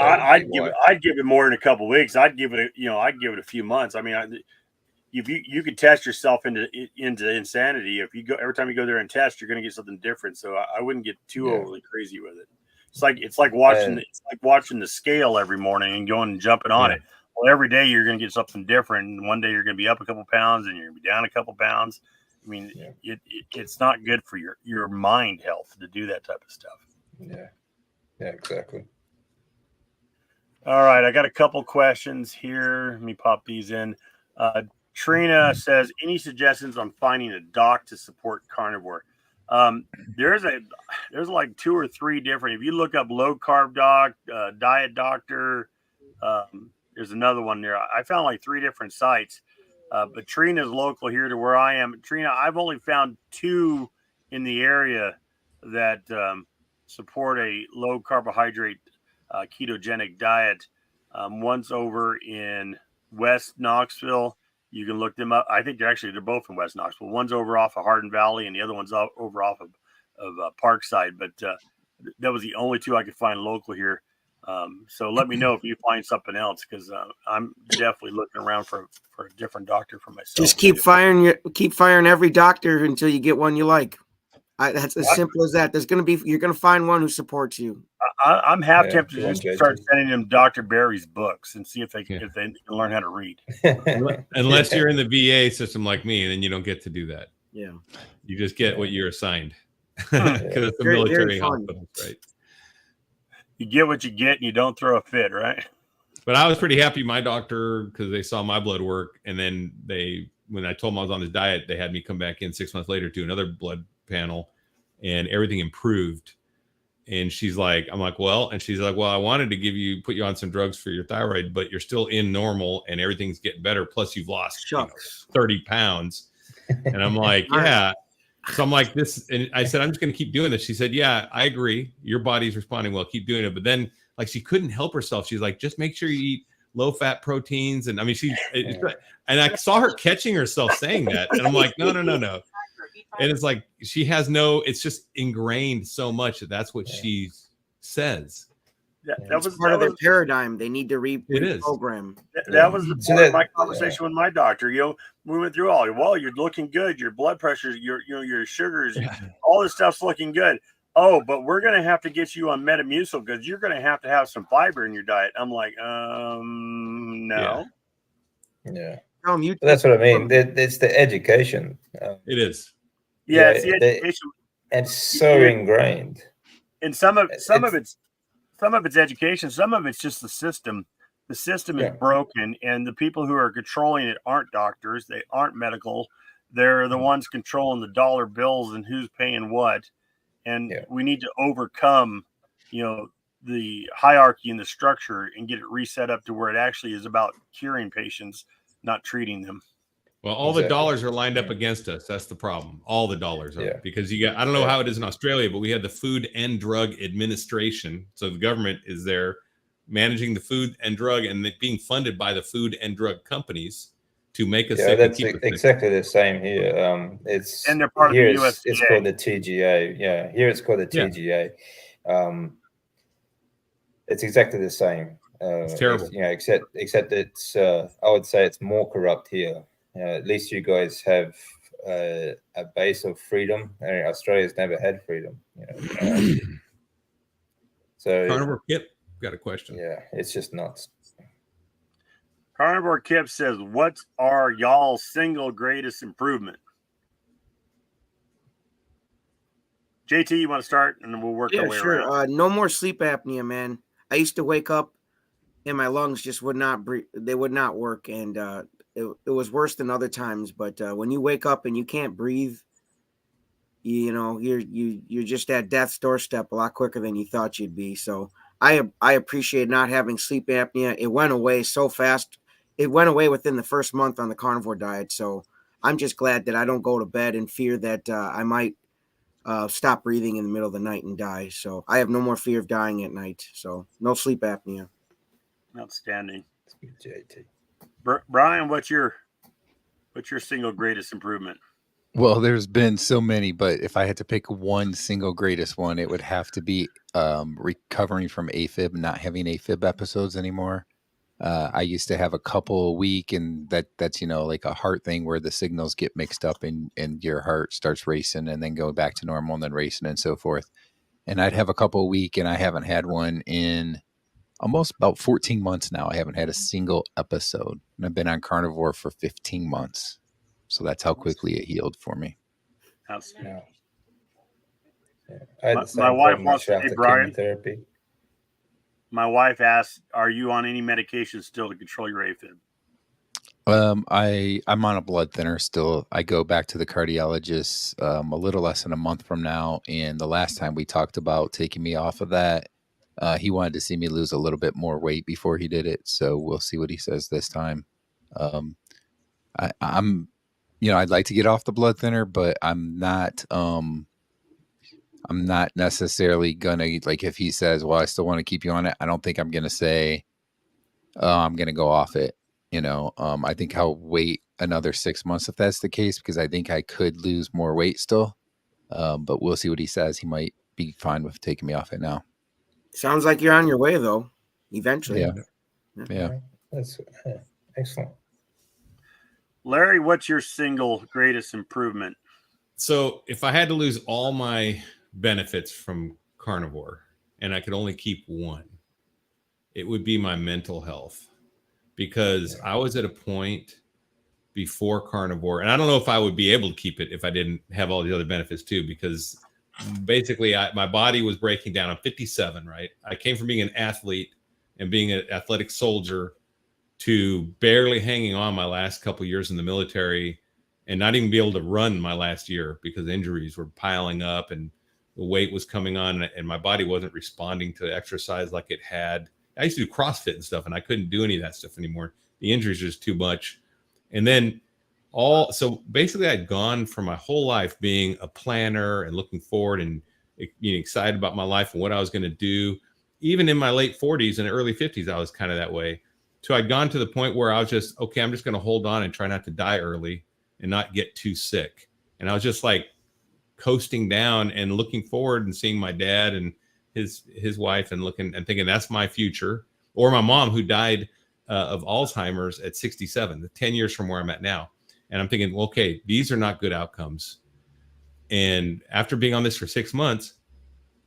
I'd give it more than a couple of weeks. I'd give it a few months. I mean, if you could test yourself into insanity. If you go every time you go there and test, you're going to get something different. So I wouldn't get too overly crazy with it. It's like watching the scale every morning and going and jumping on it. Well, every day you're going to get something different. And one day you're going to be up a couple pounds, and you're going to be down a couple pounds. I mean, it's not good for your mind health to do that type of stuff. Yeah, exactly. All right, I got a couple questions here. Let me pop these in. Trina says, any suggestions on finding a doc to support carnivore? There's like 2 or 3 different. If you look up low carb doc, diet doctor, there's another one there. I found like 3 different sites. But Trina's local here to where I am. Trina, I've only found 2 in the area that support a low carbohydrate ketogenic diet. One's over in West Knoxville. You can look them up. I think they're both in West Knoxville. One's over off of Hardin Valley, and the other one's over off of Parkside. But that was the only 2 I could find local here. So let me know if you find something else, because I'm definitely looking around for a different doctor for myself. Just keep firing every doctor until you get one you like. That's as simple as that. You're going to find one who supports you. I'm half tempted to just start sending them Dr. Barry's books and see if they can learn how to read. Unless you're in the VA system like me, and then you don't get to do that. Yeah, you just get what you're assigned because it's a military hospital, right? You get what you get, and you don't throw a fit, right? But I was pretty happy. My doctor, because they saw my blood work, and then when I told them I was on this diet, they had me come back in 6 months later to another blood panel, and everything improved. And she's like, I'm like, well, and she's like, well, I wanted to put you on some drugs for your thyroid, but you're still in normal and everything's getting better. Plus you've lost 30 pounds. And I'm like, yeah. So I'm like this. And I said, I'm just going to keep doing this. She said, yeah, I agree. Your body's responding well. Keep doing it. But then like, she couldn't help herself. She's like, just make sure you eat low fat proteins. And I mean, and I saw her catching herself saying that. And I'm like, no. And it's like it's just ingrained so much that's what she says. That was part of their paradigm. They need to reprogram. That was my conversation with my doctor. We went through well, you're looking good. Your blood pressure, your sugars, all this stuff's looking good. Oh, but we're going to have to get you on Metamucil because you're going to have some fiber in your diet. I'm like, no. Yeah. That's what I mean. It's the education. It is. Yeah, it's the education. And so ingrained. And some of it's education. Some of it's just the system. The system is broken, and the people who are controlling it aren't doctors. They aren't medical. They're the ones controlling the dollar bills and who's paying what. And we need to overcome, the hierarchy and the structure and get it reset up to where it actually is about curing patients, not treating them. Well, all the dollars are lined up against us. That's the problem. All the dollars are because I don't know how it is in Australia, but we have the Food and Drug Administration. So the government is there managing the food and drug and being funded by the food and drug companies to make us sick. That's exactly the same here. And they're part of the USDA. It's called the TGA. Yeah, here it's called the TGA. It's exactly the same. It's terrible. Except it's I would say it's more corrupt here. At least you guys have a base of freedom. Australia's never had freedom. So Carnivore Kip got a question. Yeah, it's just nuts. Carnivore Kip says, "What are y'all's single greatest improvement?" JT, you want to start, and then we'll work our way around. No more sleep apnea, man. I used to wake up and my lungs just would not breathe. They would not work, and it was worse than other times. But when you wake up and you can't breathe, you're just at death's doorstep a lot quicker than you thought you'd be. So I appreciate not having sleep apnea. It went away so fast. It went away within the first month on the carnivore diet. So I'm just glad that I don't go to bed in fear that I might stop breathing in the middle of the night and die. So I have no more fear of dying at night. So no sleep apnea. Outstanding. JT. Brian, what's your single greatest improvement? Well, there's been so many, but if I had to pick one single greatest one, it would have to be recovering from AFib, not having AFib episodes anymore. I used to have a couple a week, and that's like a heart thing where the signals get mixed up and your heart starts racing and then go back to normal and then racing and so forth. And I'd have a couple a week, and I haven't had one in almost about 14 months now. I haven't had a single episode, and I've been on carnivore for 15 months. So that's how quickly it healed for me. Outstanding. Yeah. I had the same My wife problem wants to, after hey, Brian, chemotherapy. my wife asked, are you on any medication still to control your AFib? I'm on a blood thinner still. I go back to the cardiologist a little less than a month from now, and the last time we talked about taking me off of that, he wanted to see me lose a little bit more weight before he did it. So we'll see what he says this time. I'm I'd like to get off the blood thinner, but I'm not necessarily gonna, like, if he says, well, I still want to keep you on it, I don't think I'm gonna say, oh, I'm gonna go off it. I think I'll wait another 6 months if that's the case, because I think I could lose more weight still. But we'll see what he says. He might be fine with taking me off it now. Sounds like you're on your way, though. Eventually. Yeah. That's excellent. Larry, what's your single greatest improvement? So if I had to lose all my benefits from carnivore and I could only keep one, it would be my mental health, because I was at a point before carnivore, and I don't know if I would be able to keep it if I didn't have all the other benefits too, because basically my body was breaking down. I'm 57, right? I came from being an athlete and being an athletic soldier to barely hanging on my last couple of years in the military, and not even be able to run my last year because injuries were piling up and the weight was coming on and my body wasn't responding to exercise like it had. I used to do CrossFit and stuff, and I couldn't do any of that stuff anymore. The injuries were just too much. And then so basically I'd gone for my whole life being a planner and looking forward and being excited about my life and what I was going to do. Even in my late 40s and early 50s, I was kind of that way. So I'd gone to the point where I was just, okay, I'm just going to hold on and try not to die early and not get too sick. And I was just like coasting down and looking forward and seeing my dad and his wife and looking and thinking that's my future. Or my mom, who died of Alzheimer's at 67, 10 years from where I'm at now. And I'm thinking, well, okay, these are not good outcomes. And after being on this for 6 months,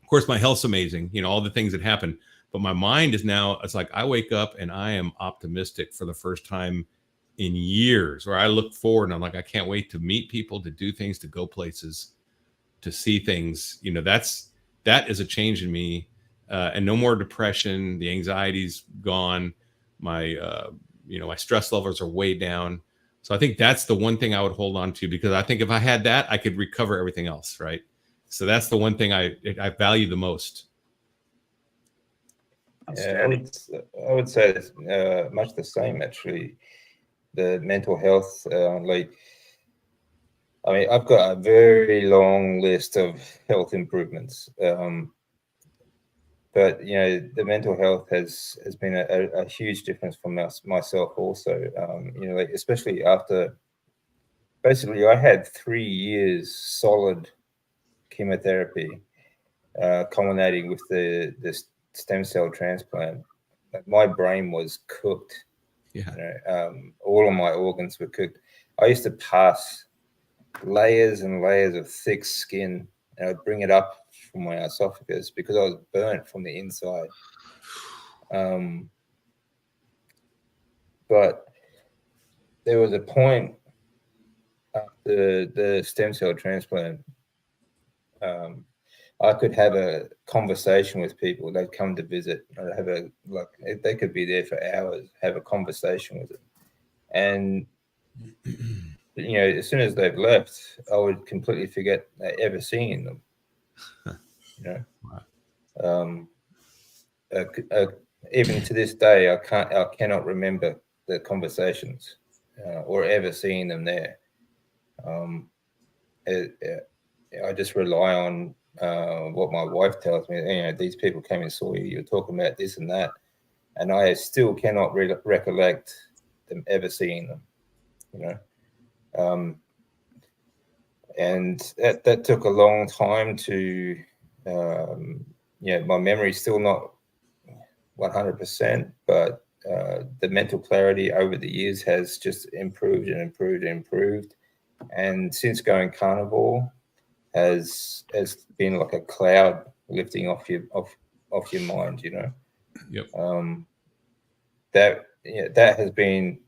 of course, my health's amazing, all the things that happen. But my mind is now, it's like I wake up and I am optimistic for the first time in years, where I look forward and I'm like, I can't wait to meet people, to do things, to go places, to see things. That is a change in me, and no more depression. The anxiety's gone. My my stress levels are way down. So I think that's the one thing I would hold on to, because I think if I had that, I could recover everything else, right? So that's the one thing I value the most. Yeah, I would say it's much the same, actually. The mental health, I've got a very long list of health improvements, but the mental health has been a huge difference for myself also. Especially after, basically, I had 3 years solid chemotherapy, culminating with the stem cell transplant. My brain was cooked. Yeah. All of my organs were cooked. I used to pass layers and layers of thick skin, and I'd bring it up from my esophagus because I was burnt from the inside. But there was a point after the stem cell transplant, I could have a conversation with people. They'd come to visit. I'd have they could be there for hours, have a conversation with them. And, as soon as they've left, I would completely forget ever seeing them. Wow. Even to this day, I cannot remember the conversations or ever seeing them there. I just rely on what my wife tells me. These people came and saw you. You're talking about this and that, and I still cannot recollect them ever seeing them. and that took a long time to. My memory's still not 100%, but the mental clarity over the years has just improved and improved and improved. And since going carnivore, has been like a cloud lifting off your mind. Yep. That has been.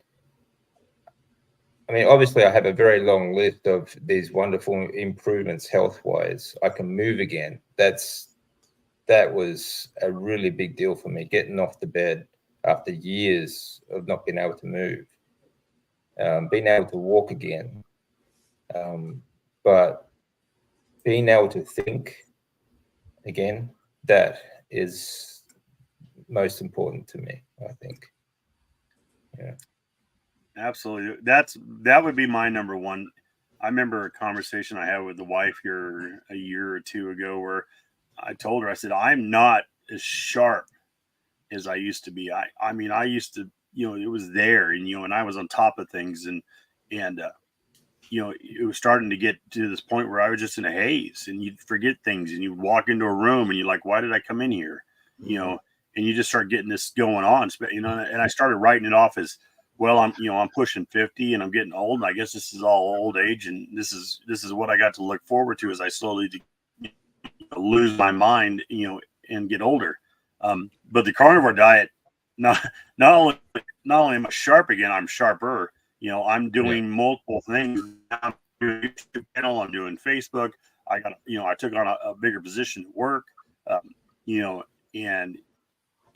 I mean, obviously, I have a very long list of these wonderful improvements health-wise. I can move again. That was a really big deal for me, getting off the bed after years of not being able to move, being able to walk again, but being able to think again, that is most important to me, I think. Yeah. Absolutely. That would be my number one. I remember a conversation I had with the wife here a year or two ago where I told her, I said, I'm not as sharp as I used to be. I mean, I used to, it was there, and I was on top of things, and it was starting to get to this point where I was just in a haze, and you'd forget things, and you'd walk into a room and you're like, why did I come in here? And you just start getting this going on, and I started writing it off as, well, I'm pushing 50 and I'm getting old. And I guess this is all old age. And this is what I got to look forward to as I slowly lose my mind, and get older. But the carnivore diet, not only am I sharp again, I'm sharper. I'm doing multiple things. I'm doing YouTube channel. I'm doing Facebook. I took on a bigger position at work, and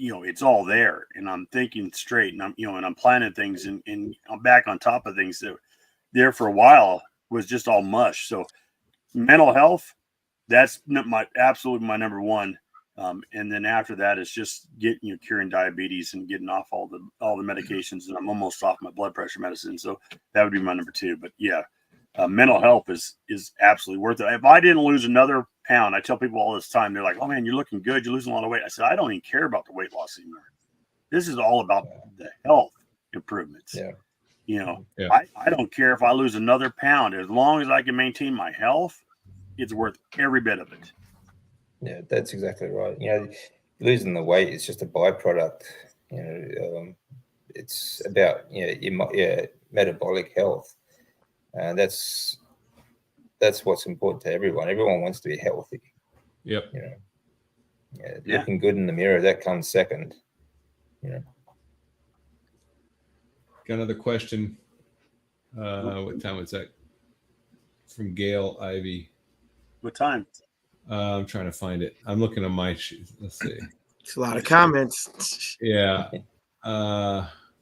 it's all there, and I'm thinking straight, and I'm planning things, and I'm back on top of things that there for a while was just all mush. So mental health, that's absolutely my number one. And then after that is just curing diabetes and getting off all the medications, and I'm almost off my blood pressure medicine. So that would be my number two. But yeah, mental health is absolutely worth it. If I didn't lose another pound, I tell people all this time, they're like, oh man, you're looking good, you're losing a lot of weight. I said, I don't even care about the weight loss anymore. This is all about the health improvements. I don't care if I lose another pound, as long as I can maintain my health, it's worth every bit of it. Yeah, that's exactly right. Losing the weight is just a byproduct. It's about your metabolic health, and that's what's important to everyone. Everyone wants to be healthy. Yep. Looking good in the mirror, that comes second. Got another question. What time was that? From Gail Ivy. What time? I'm trying to find it. I'm looking at my sheet. Let's see. It's a lot of comments. Yeah. It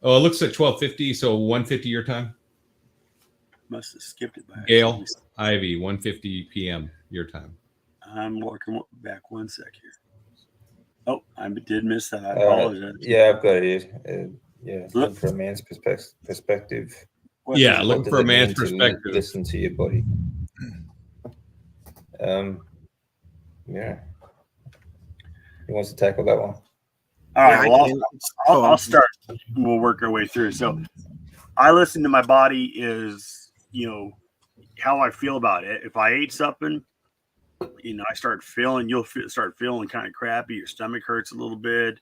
looks like 12:50, so 1:50 your time. Must have skipped it by Gail Ivy, 1:50 p.m. your time. I'm working back one sec here. Oh, I did miss that. I apologize. Yeah, I've got it here. Look for a man's perspective. Look for a man's perspective. Listen to your body. Who wants to tackle that one? All right. Well, I'll start. We'll work our way through. So I listen to my body is, how I feel about it. If I ate something, I start feeling, start feeling kind of crappy. Your stomach hurts a little bit.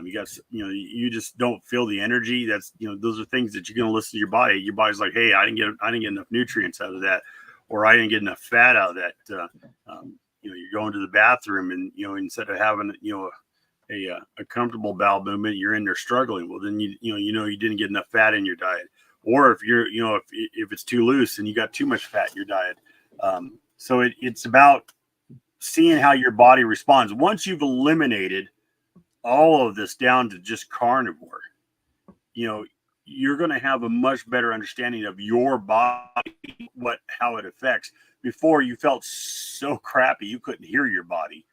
You just don't feel the energy. That's, those are things that you're going to listen to your body. Your body's like, hey, I didn't get enough nutrients out of that, or I didn't get enough fat out of that. You're going to the bathroom, and, instead of having, a comfortable bowel movement, you're in there struggling. Well, then you didn't get enough fat in your diet. Or if you're, if it's too loose and you got too much fat in your diet. So it's about seeing how your body responds. Once you've eliminated all of this down to just carnivore, you're going to have a much better understanding of your body, how it affects. Before, you felt so crappy you couldn't hear your body,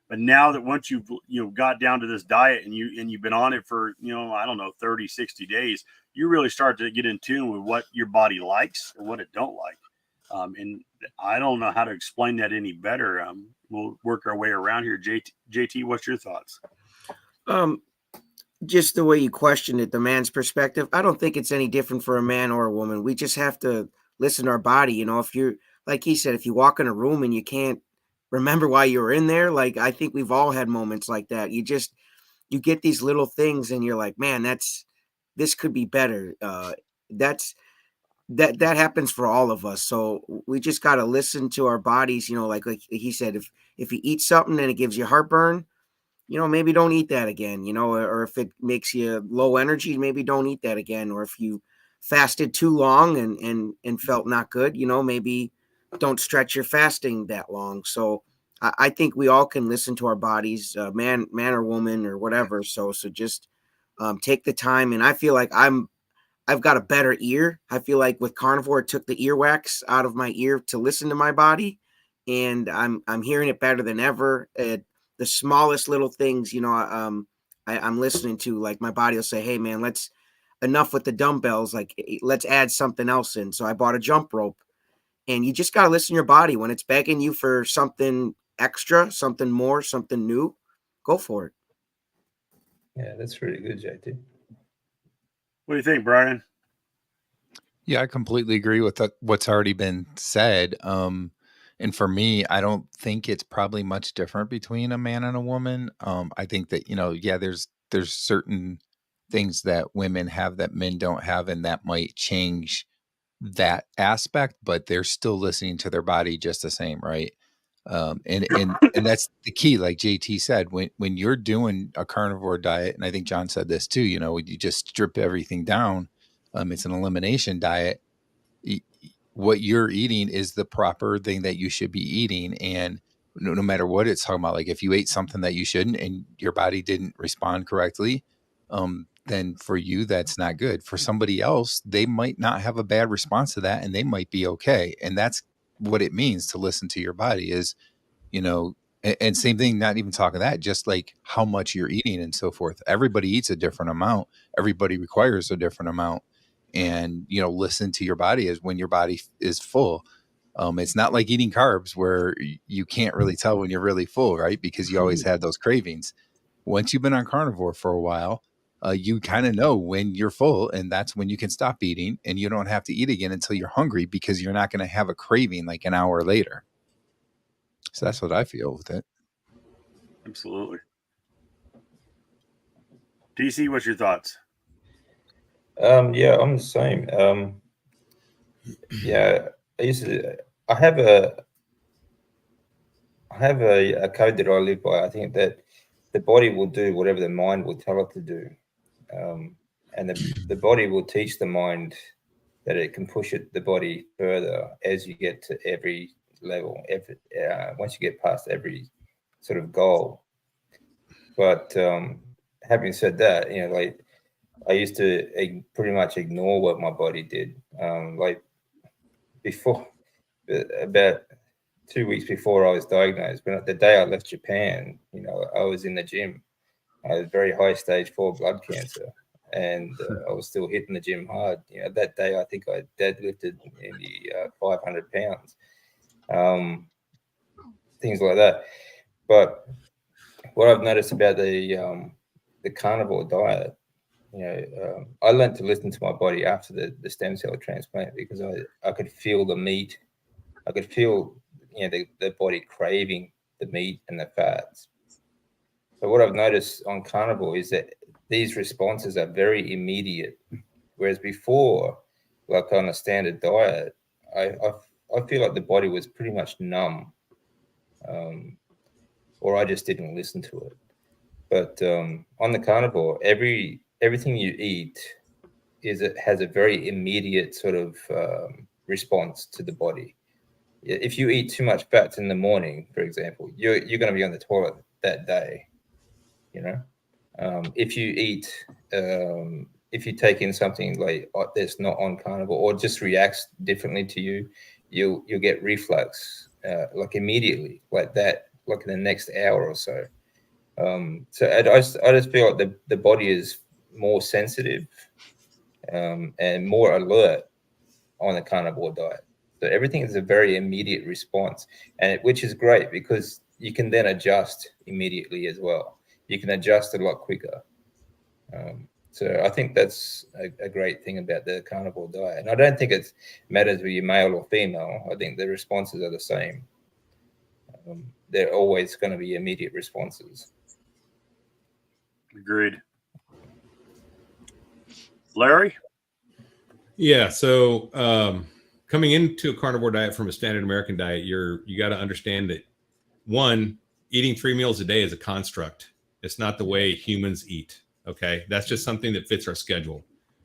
but now that once you've got down to this diet and you've been on it for 30, 60 days, you really start to get in tune with what your body likes and what it don't like. And I don't know how to explain that any better. We'll work our way around here. JT, what's your thoughts? Just the way you questioned it, the man's perspective, I don't think it's any different for a man or a woman. We just have to listen to our body. If like he said, if you walk in a room and you can't remember why you were in there, like I think we've all had moments like that. You get these little things and you're like, man, this could be better. That's that happens for all of us. So we just got to listen to our bodies, like he said, if you eat something and it gives you heartburn, maybe don't eat that again, or if it makes you low energy, maybe don't eat that again. Or if you fasted too long and felt not good, maybe don't stretch your fasting that long. So I think we all can listen to our bodies, man or woman or whatever. So just take the time. And I feel like I've got a better ear. I feel like with Carnivore, it took the earwax out of my ear to listen to my body, and I'm hearing it better than ever. The smallest little things, I'm listening to. Like my body will say, "Hey, man, enough with the dumbbells. Like let's add something else in." So I bought a jump rope, and you just gotta listen to your body when it's begging you for something extra, something more, something new. Go for it. Yeah, that's really good, JT. What do you think, Brian? Yeah, I completely agree with what's already been said. And for me, I don't think it's probably much different between a man and a woman. I think that, yeah, there's certain things that women have that men don't have, and that might change that aspect, but they're still listening to their body just the same, right? And that's the key, like JT said, when you're doing a carnivore diet, and I think John said this too, when you just strip everything down, it's an elimination diet. What you're eating is the proper thing that you should be eating, and no matter what it's talking about, like if you ate something that you shouldn't and your body didn't respond correctly, then for you that's not good. For somebody else, they might not have a bad response to that and they might be okay. And that's what it means to listen to your body is, and same thing, not even talking that, just like how much you're eating and so forth. Everybody eats a different amount. Everybody requires a different amount. And, listen to your body as when your body is full. It's not like eating carbs where you can't really tell when you're really full, right? Because you always have those cravings. Once you've been on carnivore for a while, you kind of know when you're full, and that's when you can stop eating, and you don't have to eat again until you're hungry because you're not going to have a craving like an hour later. So that's what I feel with it. Absolutely. DC, what's your thoughts? Yeah, I'm the same. Yeah, I have a code that I live by. I think that the body will do whatever the mind will tell it to do, and the body will teach the mind that it can push the body further as you get to every level. Once you get past every sort of goal. But having said that, like I used to pretty much ignore what my body did. Like before, about 2 weeks before I was diagnosed, but the day I left Japan, I was in the gym. I had very high stage 4 blood cancer, and I was still hitting the gym hard. That day I think I deadlifted nearly 500 pounds, things like that. But what I've noticed about the carnivore diet, I learned to listen to my body after the stem cell transplant because I could feel the meat. I could feel, the body craving the meat and the fats. But what I've noticed on carnivore is that these responses are very immediate, whereas before, like on a standard diet, I feel like the body was pretty much numb, or I just didn't listen to it. But on the carnivore, everything you eat has a very immediate sort of response to the body. If you eat too much fats in the morning, for example, you're going to be on the toilet that day. If you eat, if you take in something like that's not on carnivore or just reacts differently to you, you'll get reflux like immediately, like that, like in the next hour or so. So I just feel like the body is more sensitive and more alert on the carnivore diet. So everything is a very immediate response, which is great because you can then adjust immediately as well. You can adjust a lot quicker. So I think that's a great thing about the carnivore diet. And I don't think it matters whether you're male or female. I think the responses are the same. They're always going to be immediate responses. Agreed. Larry? Yeah. So coming into a carnivore diet from a standard American diet, you got to understand that, one, eating 3 meals a day is a construct. It's not the way humans eat. Okay. That's just something that fits our schedule.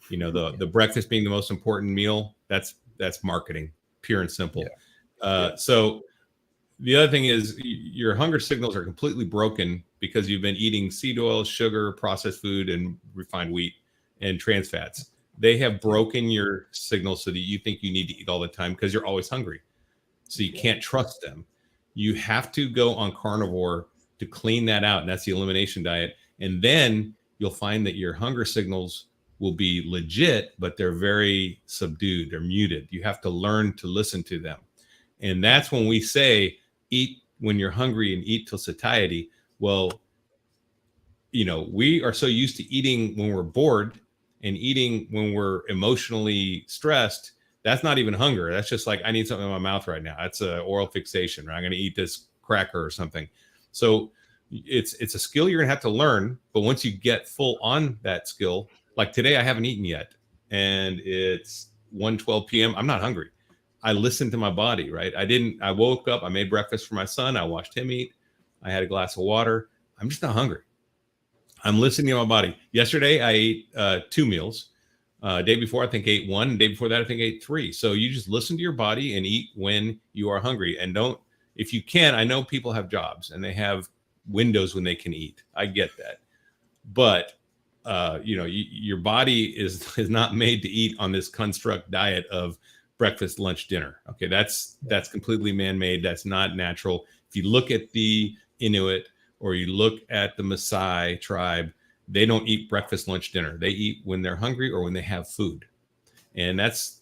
You know, the breakfast being the most important meal, that's marketing, pure and simple. So the other thing is your hunger signals are completely broken because you've been eating seed oil, sugar, processed food, and refined wheat and trans fats. They have broken your signals so that you think you need to eat all the time because you're always hungry. So you can't trust them. You have to go on carnivore to clean that out. And that's the elimination diet. And then you'll find that your hunger signals will be legit, but they're very subdued. They're muted. You have to learn to listen to them. And that's when we say, eat when you're hungry and eat till satiety. Well, you know, we are so used to eating when we're bored and eating when we're emotionally stressed. That's not even hunger. That's just like, I need something in my mouth right now. That's a oral fixation, right? I'm going to eat this cracker or something. So it's a skill you're gonna have to learn. But once you get full on that skill, like today, I haven't eaten yet, and it's 1:12 p.m. I'm not hungry. I listened to my body, right? I woke up, I made breakfast for my son. I watched him eat. I had a glass of water. I'm just not hungry. I'm listening to my body. Yesterday, I ate 2 meals. Day before, I think ate 1. Day before that, I think ate 3. So you just listen to your body and eat when you are hungry. And don't, if you can, I know people have jobs and they have windows when they can eat. I get that. But, you know, your body is not made to eat on this construct diet of breakfast, lunch, dinner. Okay, that's completely man-made. That's not natural. If you look at the Inuit or you look at the Maasai tribe, they don't eat breakfast, lunch, dinner. They eat when they're hungry or when they have food. And that's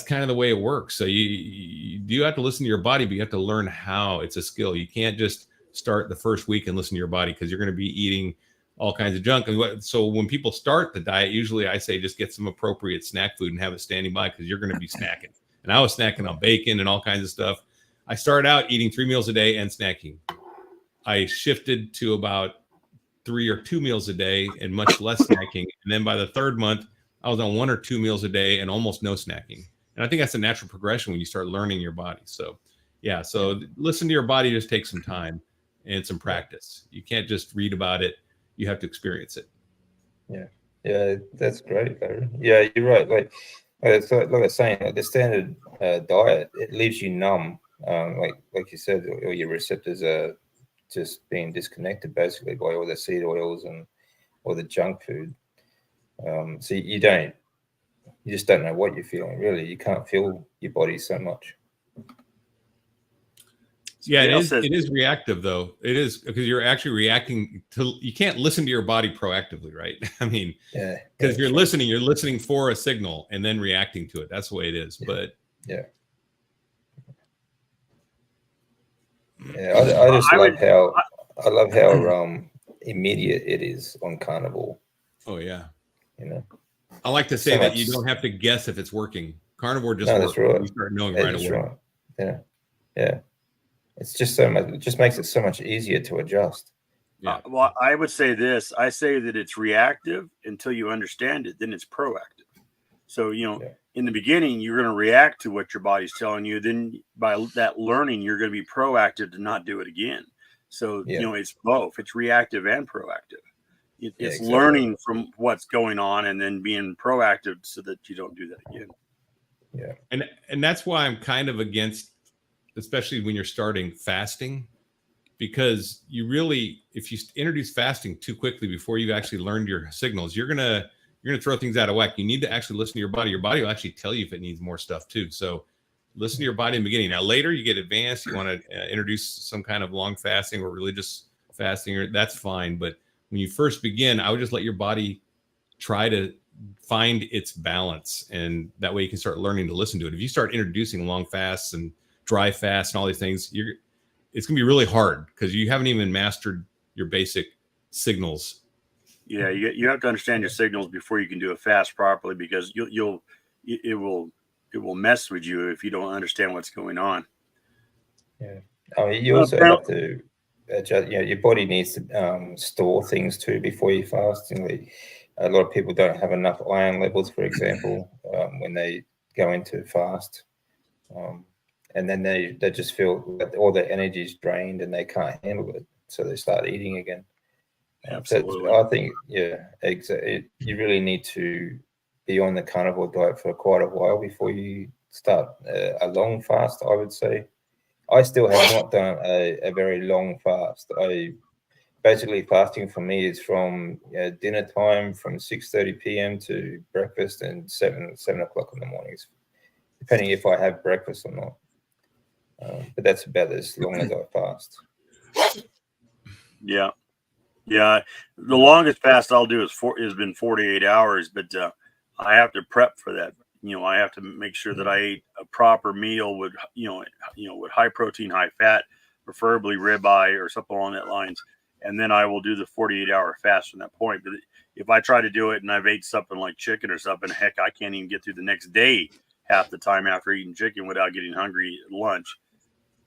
kind of the way it works. So you do have to listen to your body, but you have to learn how. It's a skill. You can't just start the first week and listen to your body because you're going to be eating all kinds of junk. And so when people start the diet, usually I say just get some appropriate snack food and have it standing by because you're going to be snacking. And I was snacking on bacon and all kinds of stuff. I started out eating 3 meals a day and snacking. I shifted to about 3 or 2 meals a day and much less snacking. And then by the 3rd month, I was on 1 or 2 meals a day and almost no snacking. And I think that's a natural progression when you start learning your body. So yeah, so listen to your body, just take some time and some practice. You can't just read about it. You have to experience it. Yeah, that's great, Larry. Yeah, you're right. Like I was saying, like the standard diet, it leaves you numb. Like you said, all your receptors are just being disconnected basically by all the seed oils and all the junk food. So you just don't know what you're feeling. Really, you can't feel your body so much. Yeah, it is reactive though. It is because you're actually reacting to. You can't listen to your body proactively, right? I mean, because if you're listening for a signal and then reacting to it. That's the way it is. But I just love how immediate it is on carnivore. Oh yeah, you know. I like to say that you don't have to guess if it's working. Carnivore just works. That's right. You start knowing right away. Right. Yeah. It's just so much. It just makes it so much easier to adjust. Yeah. Well, I would say this. I say that it's reactive until you understand it. Then it's proactive. So, in the beginning, you're going to react to what your body's telling you. Then by that learning, you're going to be proactive to not do it again. So, it's both. It's reactive and proactive. It's exactly. Learning from what's going on and then being proactive so that you don't do that again. Yeah. And that's why I'm kind of against, especially when you're starting fasting, because if you introduce fasting too quickly before you've actually learned your signals, you're gonna throw things out of whack. You need to actually listen to your body. Your body will actually tell you if it needs more stuff too. So listen to your body in the beginning. Now later you get advanced, you want to introduce some kind of long fasting or religious fasting, that's fine. But when you first begin, I would just let your body try to find its balance, and that way you can start learning to listen to it. If you start introducing long fasts and dry fast and all these things, it's gonna be really hard because you haven't even mastered your basic signals Yeah, you have to understand your signals before you can do a fast properly, because it will mess with you if you don't understand what's going on. Yeah. I mean, you also have to adjust. Your body needs to store things too before you fast. A lot of people don't have enough iron levels, for example, when they go into fast, and then they just feel that all their energy is drained and they can't handle it, so they start eating again. Absolutely. So I think, exactly. You really need to be on the carnivore diet for quite a while before you start a long fast, I would say. I still have not done a very long fast. Basically, fasting for me is from dinner time from 6:30 p.m. to breakfast and 7 o'clock in the mornings, depending if I have breakfast or not. But that's about as long as I fast. Yeah. The longest fast I'll do has been 48 hours, but I have to prep for that. I have to make sure that I ate a proper meal with with high protein, high fat, preferably ribeye or something along that lines, and then I will do the 48-hour fast from that point. But if I try to do it and I've ate something like chicken or something, heck, I can't even get through the next day half the time after eating chicken without getting hungry at lunch.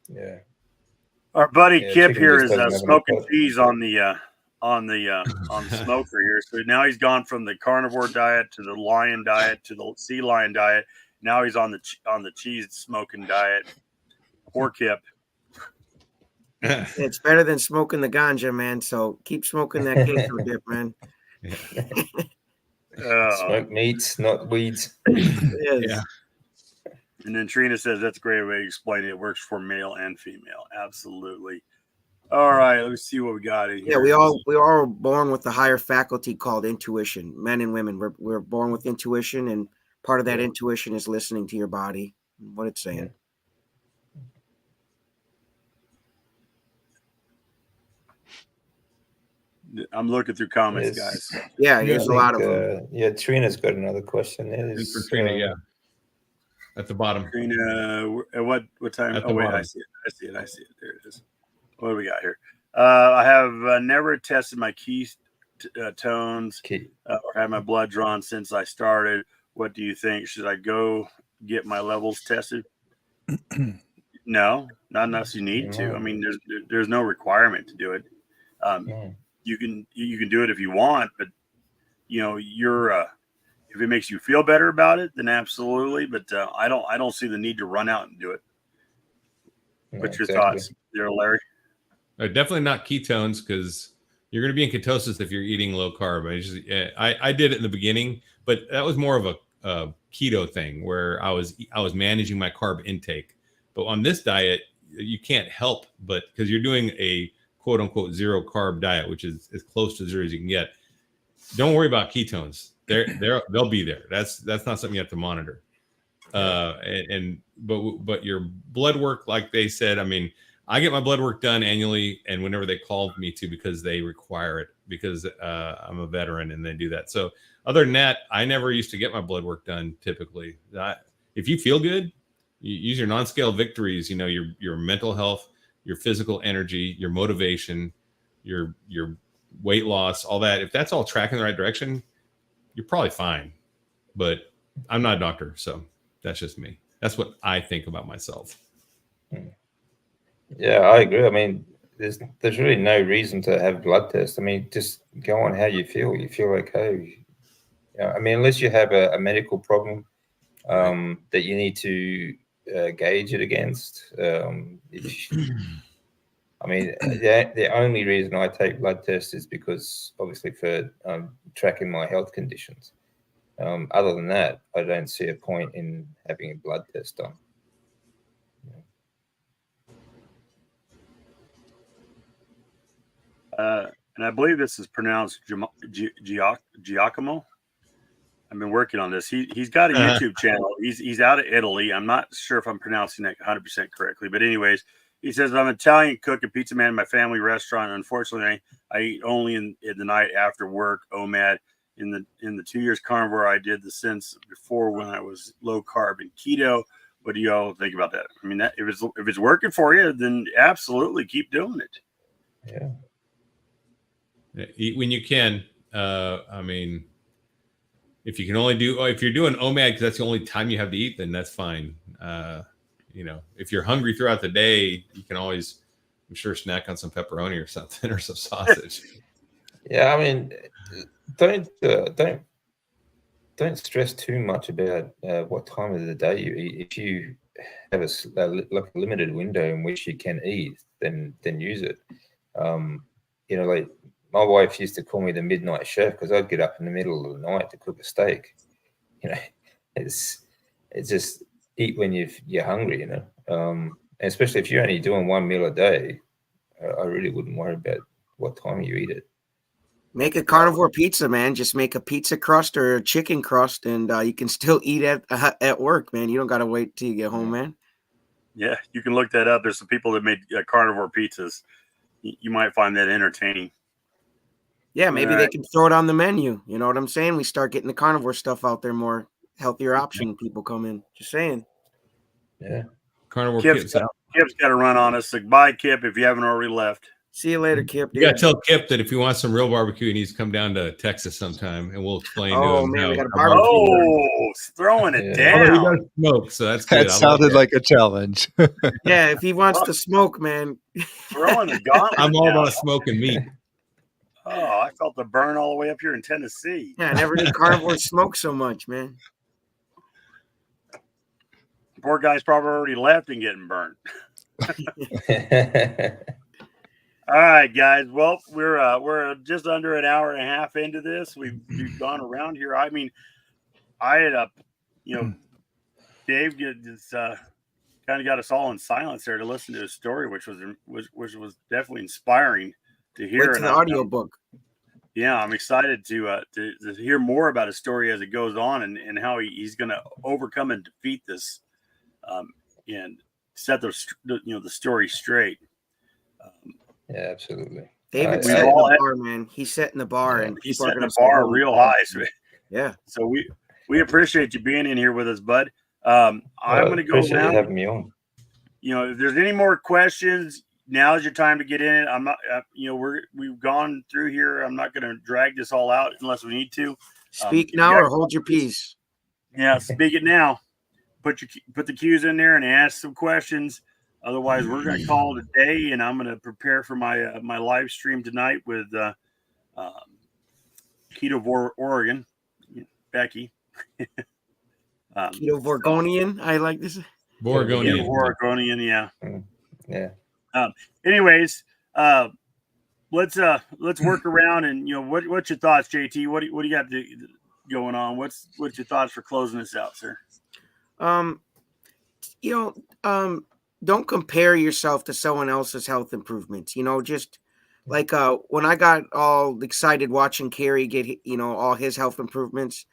Yeah. Our buddy Kip here is doesn't have smoking any cheese on the smoker here. So now he's gone from the carnivore diet to the lion diet to the sea lion diet. Now he's on the cheese smoking diet. Poor Kip. It's better than smoking the ganja, man. So keep smoking that queso dip, man. Smoke meats, not weeds. Yeah. And then Trina says that's a great way to explain it. It works for male and female. Absolutely. All right, let's see what we got in here. Yeah, we are born with the higher faculty called intuition. Men and women, we're born with intuition, and part of that intuition is listening to your body, what it's saying. I'm looking through comments, guys. Yeah, there's a lot of them. Yeah, Trina's got another question. For Trina, yeah. At the bottom. Trina, at what time? At the bottom. I see it. There it is. What do we got here? I have never tested my ketones or had my blood drawn since I started. What do you think? Should I go get my levels tested? No, not unless you need to. I mean, there's no requirement to do it. You can do it if you want, but you're if it makes you feel better about it, then absolutely. But I don't see the need to run out and do it. What's your thoughts there, Larry? Definitely not ketones, because you're going to be in ketosis if you're eating low carb. I did it in the beginning, but that was more of a keto thing where I was managing my carb intake. But on this diet, you can't help but, because you're doing a quote unquote zero carb diet, which is as close to zero as you can get. Don't worry about ketones. They'll be there. That's not something you have to monitor. But your blood work, like they said, I mean, I get my blood work done annually, and whenever they call me to, because they require it, because I'm a veteran and they do that. So other than that, I never used to get my blood work done typically. If you feel good, you use your non-scale victories, your mental health, your physical energy, your motivation, your weight loss, all that. If that's all tracking the right direction, you're probably fine. But I'm not a doctor, so that's just me. That's what I think about myself. Yeah, I agree. I mean, there's really no reason to have blood tests. I mean, just go on how you feel. You feel okay. I mean, unless you have a medical problem that you need to gauge it against. I mean, the only reason I take blood tests is because, obviously, for tracking my health conditions. Other than that, I don't see a point in having a blood test done. And I believe this is pronounced Giacomo. I've been working on this. He's got a YouTube channel. He's out of Italy. I'm not sure if I'm pronouncing that 100% correctly, but anyways, he says, I'm an Italian cook and pizza man in my family restaurant. Unfortunately, I eat only in the night after work. OMAD. In the 2 years carnivore I did the since before, when I was low carb and keto. What do y'all think about that? I mean, that if it's working for you, then absolutely keep doing it. Yeah. Eat when you can. I mean, if you can only do, if you're doing OMAD because that's the only time you have to eat, then that's fine. You know, if you're hungry throughout the day, you can always, I'm sure, snack on some pepperoni or something or some sausage. Yeah, I mean, don't stress too much about what time of the day you eat. If you have like a limited window in which you can eat, then use it. You know, like my wife used to call me the midnight chef because I'd get up in the middle of the night to cook a steak. You know, it's just eat when you're hungry. You know, especially if you're only doing one meal a day, I really wouldn't worry about what time you eat it. Make a carnivore pizza, man. Just make a pizza crust or a chicken crust, and you can still eat at work, man. You don't got to wait till you get home, man. Yeah, you can look that up. There's some people that made carnivore pizzas. You might find that entertaining. Yeah, maybe they can throw it on the menu. You know what I'm saying? We start getting the carnivore stuff out there more. Healthier option. People come in. Just saying. Yeah. Carnivore Kip's got to run on us. So bye, Kip, if you haven't already left. See you later, Kip. You got to tell Kip that if he wants some real barbecue, he needs to come down to Texas sometime, and we'll explain to him. Oh, man, we got a barbecue. Oh, throwing it down. Oh, he does smoke, so that's good. That sounded like a challenge. Yeah, if he wants to smoke, man. Throwing the gauntlet. I'm all about smoking meat. Oh, I felt the burn all the way up here in Tennessee. Yeah, I never knew carnivore smoke so much, man. Poor guy's probably already left and getting burned. All right, guys. Well, we're just under an hour and a half into this. We've gone around here. I mean, I had Dave just kind of got us all in silence there to listen to his story, which was definitely inspiring to hear. Wait to the audiobook. Yeah, I'm excited to hear more about his story as it goes on and how he's going to overcome and defeat this, and set the story straight. Yeah, absolutely. David's setting the bar, man. He's setting the bar, and he's setting the bar real high. So, yeah. So we appreciate you being in here with us, bud. I'm going to go around. Having me on. You know, if there's any more questions, now is your time to get in it. I'm not. We've gone through here. I'm not going to drag this all out unless we need to. Speak now or hold your peace. Yeah, speak it now. Put the cues in there and ask some questions. Otherwise, we're going to call it a day, and I'm going to prepare for my my live stream tonight with Carnivore Oregon, Becky. Keto-Vorgonian, I like this. Vorgonian, yeah. Yeah. Anyways, let's work around, and what's your thoughts, JT? What do you got going on? What's your thoughts for closing this out, sir? Don't compare yourself to someone else's health improvements. Just like when I got all excited watching Kerry get all his health improvements,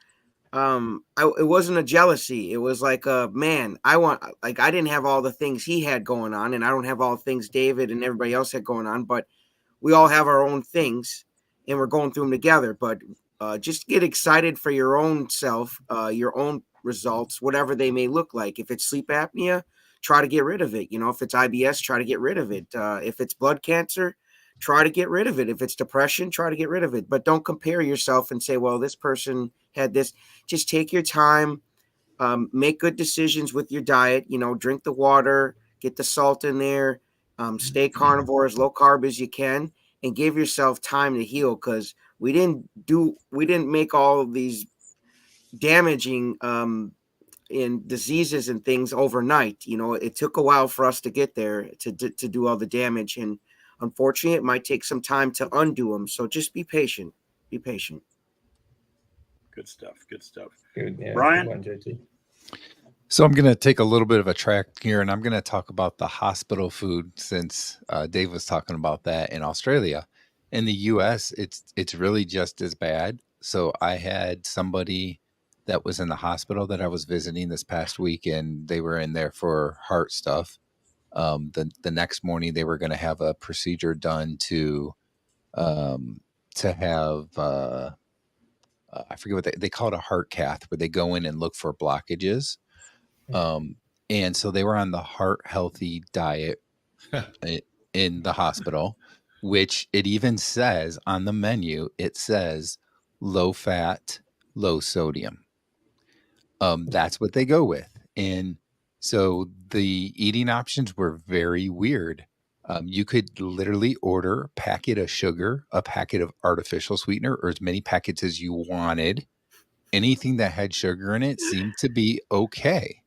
it wasn't a jealousy. It was like, man, I didn't have all the things he had going on, and I don't have all the things David and everybody else had going on, but we all have our own things, and we're going through them together. But just get excited for your own self, your own results, whatever they may look like. If it's sleep apnea, try to get rid of it. If it's IBS, try to get rid of it. If it's blood cancer, try to get rid of it. If it's depression, try to get rid of it. But don't compare yourself and say, well, this person had this. Just take your time, make good decisions with your diet, drink the water, get the salt in there, stay carnivore, as low carb as you can, and give yourself time to heal, because we didn't make all of these damaging in diseases and things overnight. It took a while for us to get there to do all the damage, and unfortunately it might take some time to undo them. So just be patient. Good stuff. Good, yeah. Brian? So I'm going to take a little bit of a track here, and I'm going to talk about the hospital food, since Dave was talking about that in Australia. In the US, it's really just as bad. So I had somebody that was in the hospital that I was visiting this past week, and they were in there for heart stuff. The next morning they were going to have a procedure done to have I forget what they call it, a heart cath, where they go in and look for blockages. And so they were on the heart healthy diet in the hospital, which it even says on the menu, it says low fat, low sodium. That's what they go with. And so the eating options were very weird. You could literally order a packet of sugar, a packet of artificial sweetener, or as many packets as you wanted. Anything that had sugar in it seemed to be okay.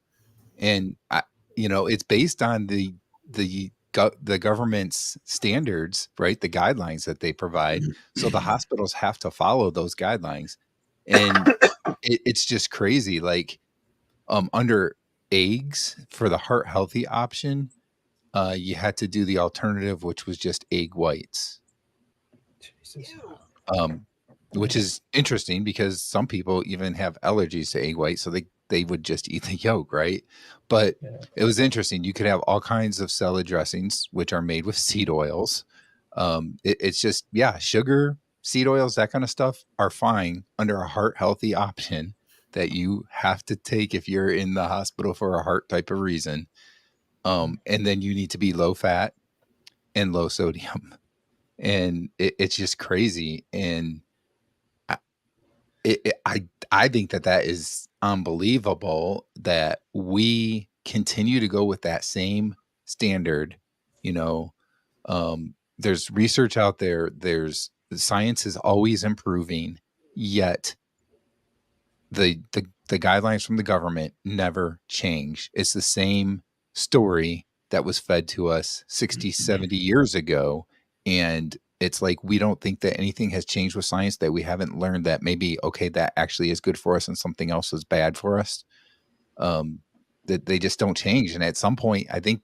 And it's based on the government's standards, right? The guidelines that they provide. So the hospitals have to follow those guidelines. And it's just crazy. Like, under eggs for the heart healthy option, you had to do the alternative, which was just egg whites. Jesus. Which is interesting because some people even have allergies to egg white, so they would just eat the yolk, right? But it was interesting. You could have all kinds of salad dressings, which are made with seed oils. It's just, sugar, seed oils, that kind of stuff are fine under a heart healthy option that you have to take if you're in the hospital for a heart type of reason. And then you need to be low fat and low sodium. And it's just crazy. And I think that is unbelievable that we continue to go with that same standard. There's research out there. There's science is always improving, yet the guidelines from the government never change. It's the same story that was fed to us 60, 70 years ago. And it's like, we don't think that anything has changed with science, that we haven't learned that maybe, okay, that actually is good for us and something else is bad for us. That they just don't change. And at some point, I think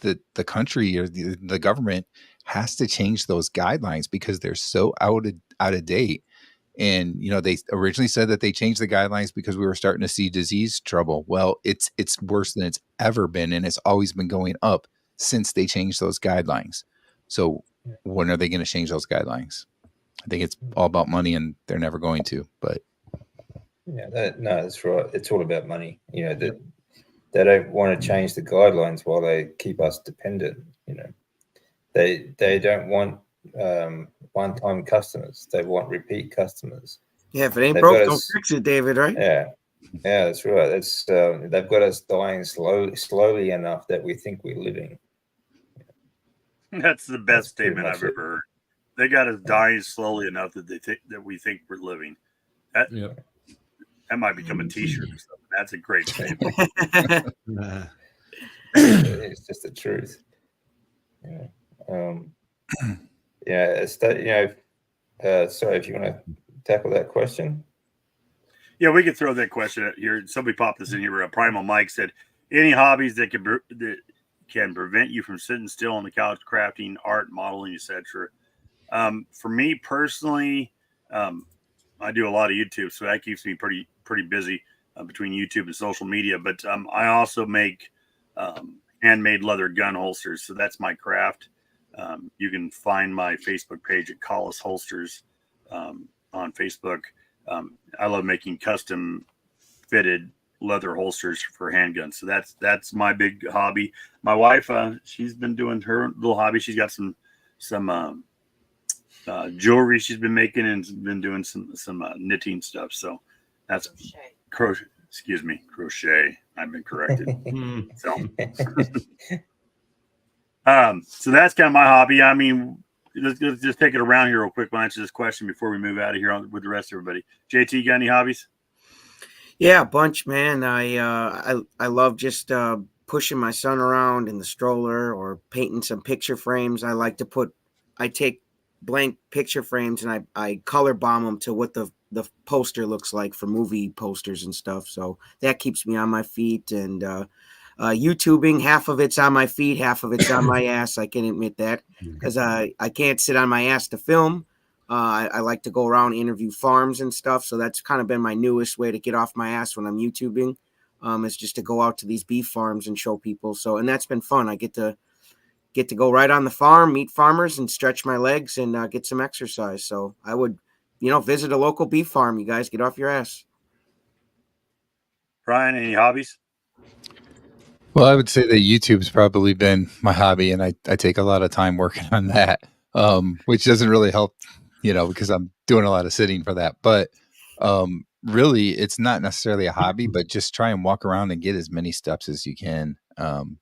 that the country or the government has to change those guidelines because they're so out of date. And, they originally said that they changed the guidelines because we were starting to see disease trouble. Well, it's worse than it's ever been. And it's always been going up since they changed those guidelines. So when are they going to change those guidelines? I think it's all about money, and they're never going to. But that's right. It's all about money. They don't want to change the guidelines while they keep us dependent. They don't want one-time customers. They want repeat customers. Yeah, if it ain't broke, don't fix it, David. Right? Yeah, that's right. That's they've got us dying slowly enough that we think we're living. That's the best statement I've ever heard. They got us dying slowly enough that they think that we think we're living. That might become a T-shirt or something. That's a great statement. It's just the truth. Sorry, if you want to tackle that question. Yeah, we could throw that question out here. Somebody popped this in here. Primal Mike said, "Any hobbies that can prevent you from sitting still on the couch, crafting, art, modeling, etc." For me personally, I do a lot of YouTube, so that keeps me pretty busy between YouTube and social media. But I also make handmade leather gun holsters, so that's my craft. You can find my Facebook page at Collis Holsters on Facebook. I love making custom fitted leather holsters for handguns. So that's my big hobby. My wife, she's been doing her little hobby. She's got some jewelry she's been making and been doing some knitting stuff. So that's crochet. Excuse me, crochet. I've been corrected. So that's kind of my hobby. I mean, let's just take it around here real quick. We'll answer this question before we move out of here with the rest of everybody. JT, you got any hobbies? Yeah, a bunch, man. I love just pushing my son around in the stroller or painting some picture frames. I take blank picture frames and I color bomb them to what the poster looks like for movie posters and stuff. So that keeps me on my feet. And YouTubing, half of it's on my feet, half of it's on my ass. I can admit that because I can't sit on my ass to film. I like to go around and interview farms and stuff. So that's kind of been my newest way to get off my ass when I'm YouTubing, is just to go out to these beef farms and show people. So, and that's been fun. I get to go right on the farm, meet farmers and stretch my legs and get some exercise. So I would, visit a local beef farm. You guys get off your ass. Brian, any hobbies? Well, I would say that YouTube's probably been my hobby, and I take a lot of time working on that, which doesn't really help, because I'm doing a lot of sitting for that. But really, it's not necessarily a hobby, but just try and walk around and get as many steps as you can. And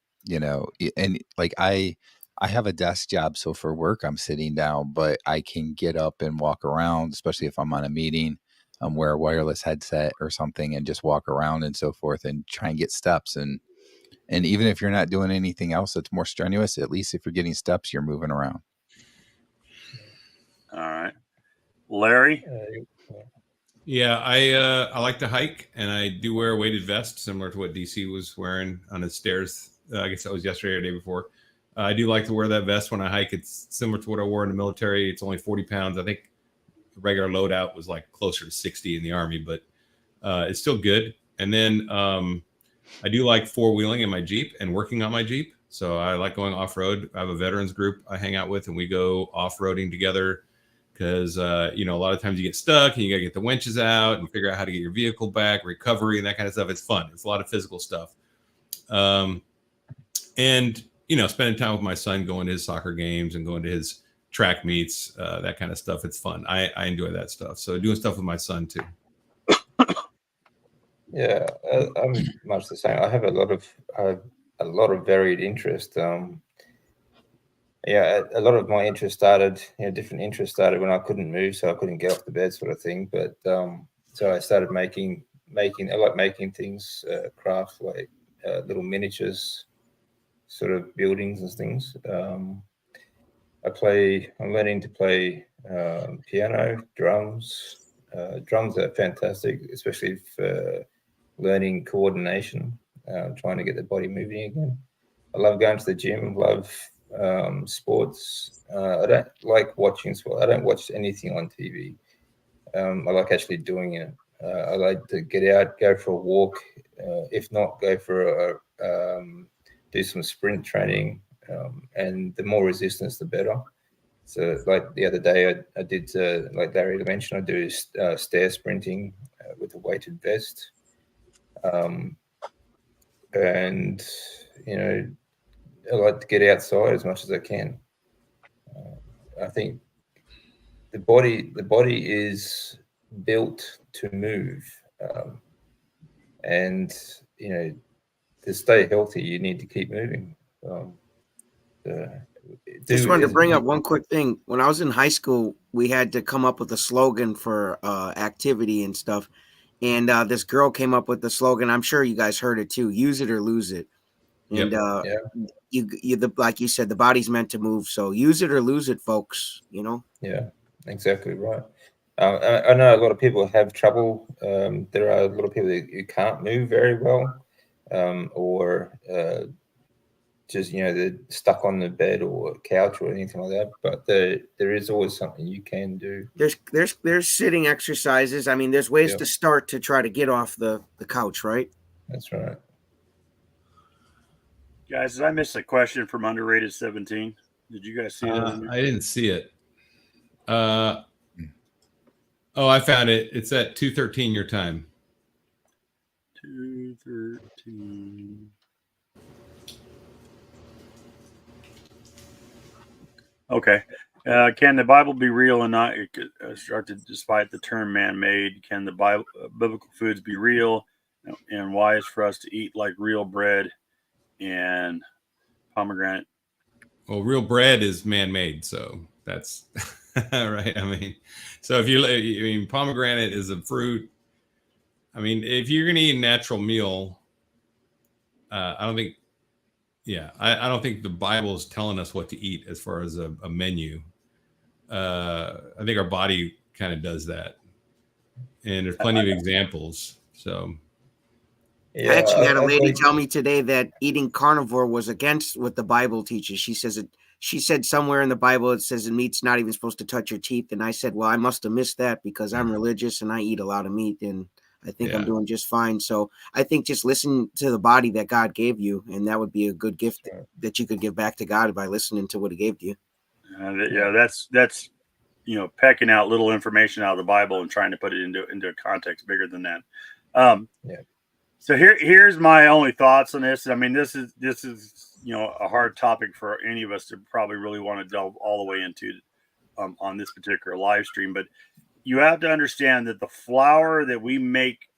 like I have a desk job, so for work I'm sitting down, but I can get up and walk around, especially if I'm on a meeting. Wear a wireless headset or something and just walk around and so forth, and try and get steps. And even if you're not doing anything else that's more strenuous, at least if you're getting steps, you're moving around. All right, Larry. Yeah, I like to hike, and I do wear a weighted vest, similar to what DC was wearing on his stairs. I guess that was yesterday or the day before. I do like to wear that vest when I hike. It's similar to what I wore in the military. It's only 40 pounds. I think the regular loadout was like closer to 60 in the Army, but it's still good. And then I do like four-wheeling in my Jeep and working on my Jeep. So I like going off-road. I have a veterans group I hang out with, and we go off-roading together because, a lot of times you get stuck and you got to get the winches out and figure out how to get your vehicle back, recovery, and that kind of stuff. It's fun. It's a lot of physical stuff. And spending time with my son, going to his soccer games and going to his track meets, that kind of stuff. It's fun. I enjoy that stuff. So doing stuff with my son too. Yeah, I'm much the same. I have a lot of varied interest. A lot of my interest started, different interests started when I couldn't move, so I couldn't get off the bed, sort of thing. But so I started making. I like making things, craft, like little miniatures, sort of buildings and things. I'm learning to play piano, drums. Drums are fantastic, especially for learning coordination, trying to get the body moving again. I love going to the gym, love sports. I don't like watching sport. I don't watch anything on TV. I like actually doing it. I like to get out, go for a walk. If not, go for do some sprint training. And the more resistance, the better. So, like the other day, I did, like Larry mentioned, I do stair sprinting with a weighted vest. And I like to get outside as much as I can. I think the body is built to move, and to stay healthy, you need to keep moving. Just wanted to bring up one quick thing. When I was in high school, we had to come up with a slogan for activity and stuff. And this girl came up with the slogan. I'm sure you guys heard it too. Use it or lose it. And like you said, the body's meant to move. So use it or lose it, folks. Yeah, exactly right. I know a lot of people have trouble. There are a lot of people who can't move very well, or just they're stuck on the bed or couch or anything like that. But there is always something you can do. There's sitting exercises. I mean, there's ways to start to try to get off the couch, right? That's right. Guys, did I miss a question from Underrated 17? Did you guys see that? I didn't see it. I found it. It's at 2:13 your time. 2:13. Okay. Can the Bible be real and not constructed despite the term man-made? Can the biblical foods be real and wise for us to eat like real bread and pomegranate? Well, real bread is man-made, so that's right. I mean, so if pomegranate is a fruit. I mean, if you're going to eat a natural meal, I don't think. Yeah, I don't think the Bible is telling us what to eat as far as a menu. I think our body kind of does that, and there's plenty of examples. So, I actually had a lady tell me today that eating carnivore was against what the Bible teaches. She said somewhere in the Bible it says the meat's not even supposed to touch your teeth, and I said, well, I must have missed that because I'm religious and I eat a lot of meat, and I think I'm doing just fine. So I think just listen to the body that God gave you, and that would be a good gift that you could give back to God by listening to what He gave to you. That's pecking out little information out of the Bible and trying to put it into a context bigger than that. So here's my only thoughts on this. I mean, this is a hard topic for any of us to probably really want to delve all the way into on this particular live stream. But you have to understand that the flour that we make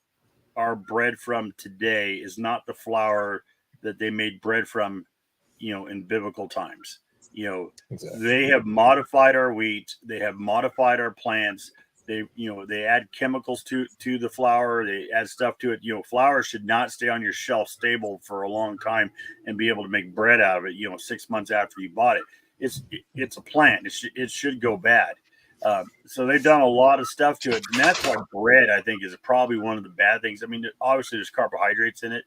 our bread from today is not the flour that they made bread from, in biblical times. Exactly. They have modified our wheat. They have modified our plants. They add chemicals to the flour. They add stuff to it. Flour should not stay on your shelf stable for a long time and be able to make bread out of it. 6 months after you bought it, it's a plant. It should go bad. So they've done a lot of stuff to it, and that's why bread, I think, is probably one of the bad things. I mean, obviously there's carbohydrates in it,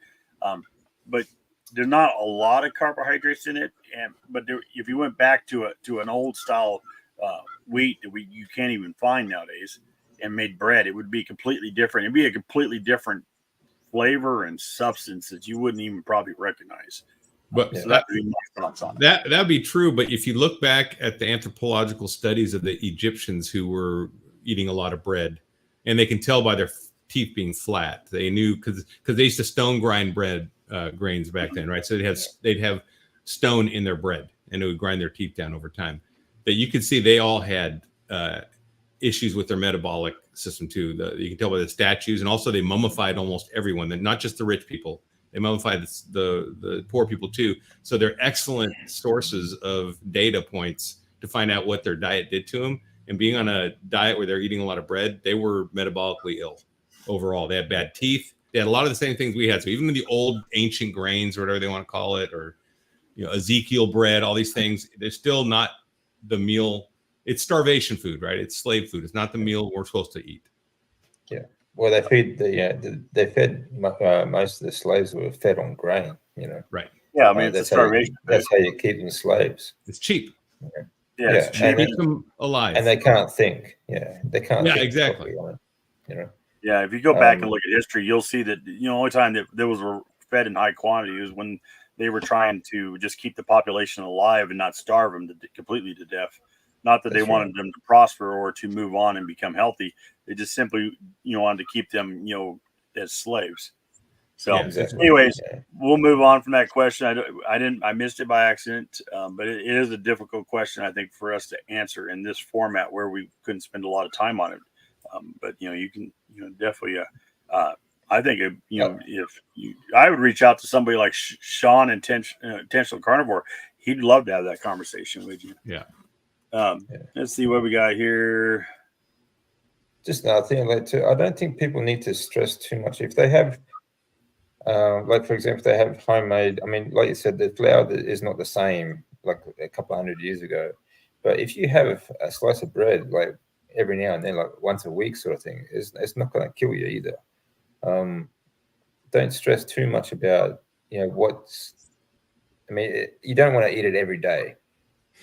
but there's not a lot of carbohydrates in it. But if you went back to an old style wheat that you can't even find nowadays and made bread, it would be completely different. It'd be a completely different flavor and substance that you wouldn't even probably recognize. But So that would be my thoughts on it. That'd be true. But if you look back at the anthropological studies of the Egyptians who were eating a lot of bread, and they can tell by their teeth being flat, they knew because they used to stone grind bread grains back then, right? So they'd have stone in their bread, and it would grind their teeth down over time. That you could see they all had issues with their metabolic system too. You can tell by the statues, and also they mummified almost everyone, not just the rich people. They mummified the poor people too. So they're excellent sources of data points to find out what their diet did to them. And being on a diet where they're eating a lot of bread, they were metabolically ill overall. They had bad teeth. They had a lot of the same things we had. So even the old ancient grains or whatever they want to call it, or Ezekiel bread, all these things, they're still not the meal. It's starvation food, right? It's slave food. It's not the meal we're supposed to eat. Yeah. Well, they fed most of the slaves were fed on grain, Right. Yeah, I mean, it's a starvation. That's how you keep them slaves. It's cheap. Yeah, it's cheap. And keeps them alive. And they can't think. Yeah, they can't. Yeah, think exactly. Yeah, if you go back and look at history, you'll see that the only time that there was fed in high quantity was when they were trying to just keep the population alive and not starve them completely to death. Not that they wanted them to prosper or to move on and become healthy. They just simply, wanted to keep them, as slaves. So, anyways, we'll move on from that question. I missed it by accident, but it is a difficult question, I think, for us to answer in this format where we couldn't spend a lot of time on it. But you can, definitely. I think if I would reach out to somebody like Sean, Intentional Carnivore, he'd love to have that conversation with you. Yeah. Let's see what we got here. Just another thing, I don't think people need to stress too much. If they have, for example, if they have homemade, I mean, like you said, the flour is not the same like a couple of 100 years ago. But if you have a slice of bread, like every now and then, like once a week sort of thing, it's not going to kill you either. Don't stress too much about, you don't want to eat it every day.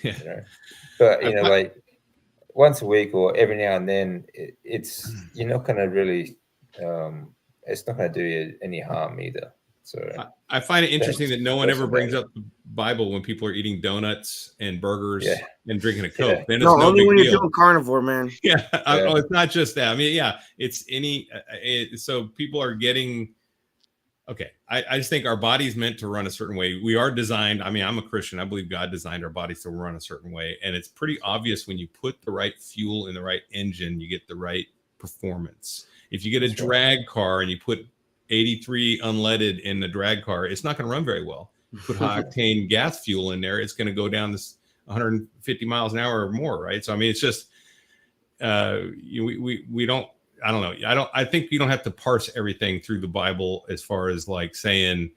Yeah. But like once a week or every now and then, you're not going to really it's not going to do you any harm either. So I find it interesting that no one ever brings up the Bible when people are eating donuts and burgers and drinking a Coke. Then it's only when deal. you're doing carnivore, man. It's not just that. I mean, it's any. So people are getting. Okay, I just think our body's meant to run a certain way. We are designed. I mean, I'm a Christian. I believe God designed our bodies to run a certain way, and it's pretty obvious when you put the right fuel in the right engine, you get the right performance. If you get a drag car and you put 83 unleaded in the drag car, it's not going to run very well. You put high octane gas fuel in there, it's going to go down this 150 miles an hour or more, right? So I mean, it's just we don't. I don't know. I think you don't have to parse everything through the Bible as far as like saying,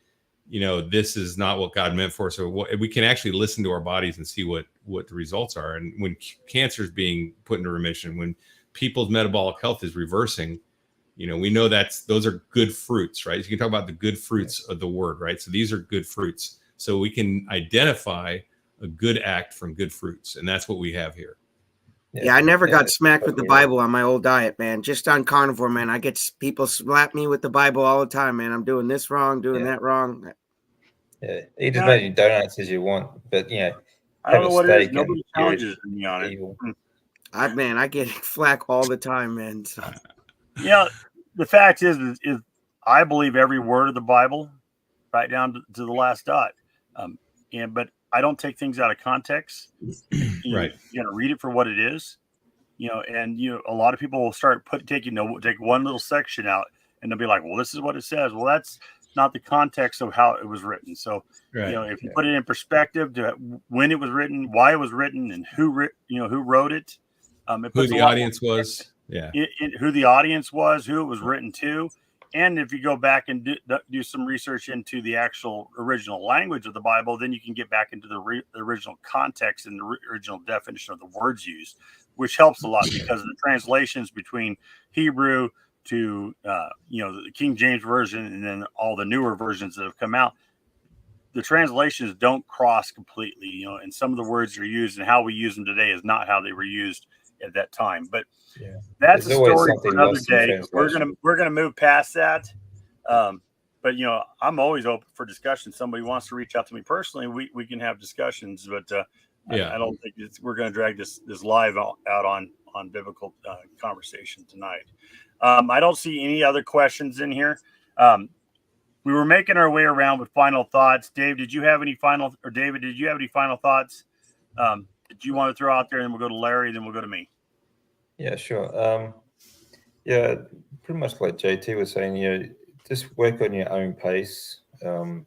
this is not what God meant for us. So we can actually listen to our bodies and see what the results are. And when cancer is being put into remission, when people's metabolic health is reversing, we know those are good fruits, right? So you can talk about the good fruits of the word, right? So these are good fruits. So we can identify a good act from good fruits. And that's what we have here. Yeah, I never got smacked with the Bible on my old diet, man. Just on carnivore, man. I get people slap me with the Bible all the time, man. I'm doing this wrong, doing that wrong. Yeah, eat as many donuts as you want, but I don't know what it is. Nobody challenges me on it. I get flack all the time, man. So. The fact is I believe every word of the Bible, right down to the last dot. But I don't take things out of context. Right. You're going to read it for what it is. and a lot of people will start take one little section out, and they'll be like, well, this is what it says. Well, that's not the context of how it was written. So, if you put it in perspective to when it was written, why it was written, and who wrote it, who the audience was, who the audience was, who it was written to. And if you go back and do some research into the actual original language of the Bible, then you can get back into the original context and the original definition of the words used, which helps a lot because of the translations between Hebrew to the King James version and then all the newer versions that have come out. The translations don't cross completely, and some of the words are used and how we use them today is not how they were used at that time. But that's a story for another day. We're gonna move past that. But I'm always open for discussion. Somebody wants to reach out to me personally, we can have discussions. But I don't think we're going to drag this live out on biblical conversation tonight. I don't see any other questions in here. We were making our way around with final thoughts. David, did you have any final thoughts? Did you want to throw out there? And then we'll go to Larry, then we'll go to me. Yeah, sure. Pretty much like JT was saying, just work on your own pace. Don't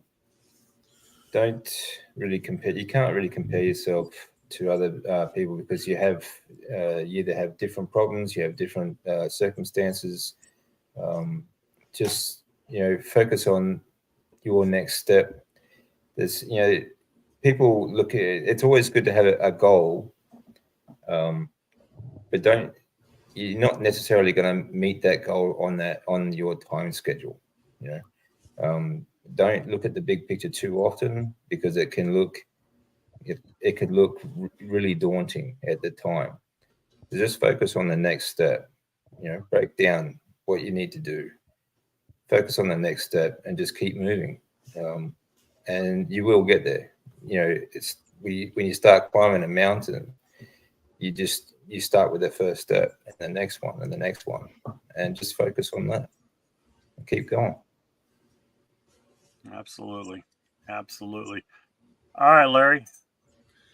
really compare. You can't really compare yourself to other people because you either have different problems, you have different circumstances. Just focus on your next step. There's people look at it. It's always good to have a goal, but you're not necessarily going to meet that goal on your time schedule. Don't look at the big picture too often because it could look really daunting at the time. So just focus on the next step. Break down what you need to do. Focus on the next step and just keep moving, and you will get there. When you start climbing a mountain, you start with the first step and the next one and the next one, and just focus on that and keep going. Absolutely. All right, Larry.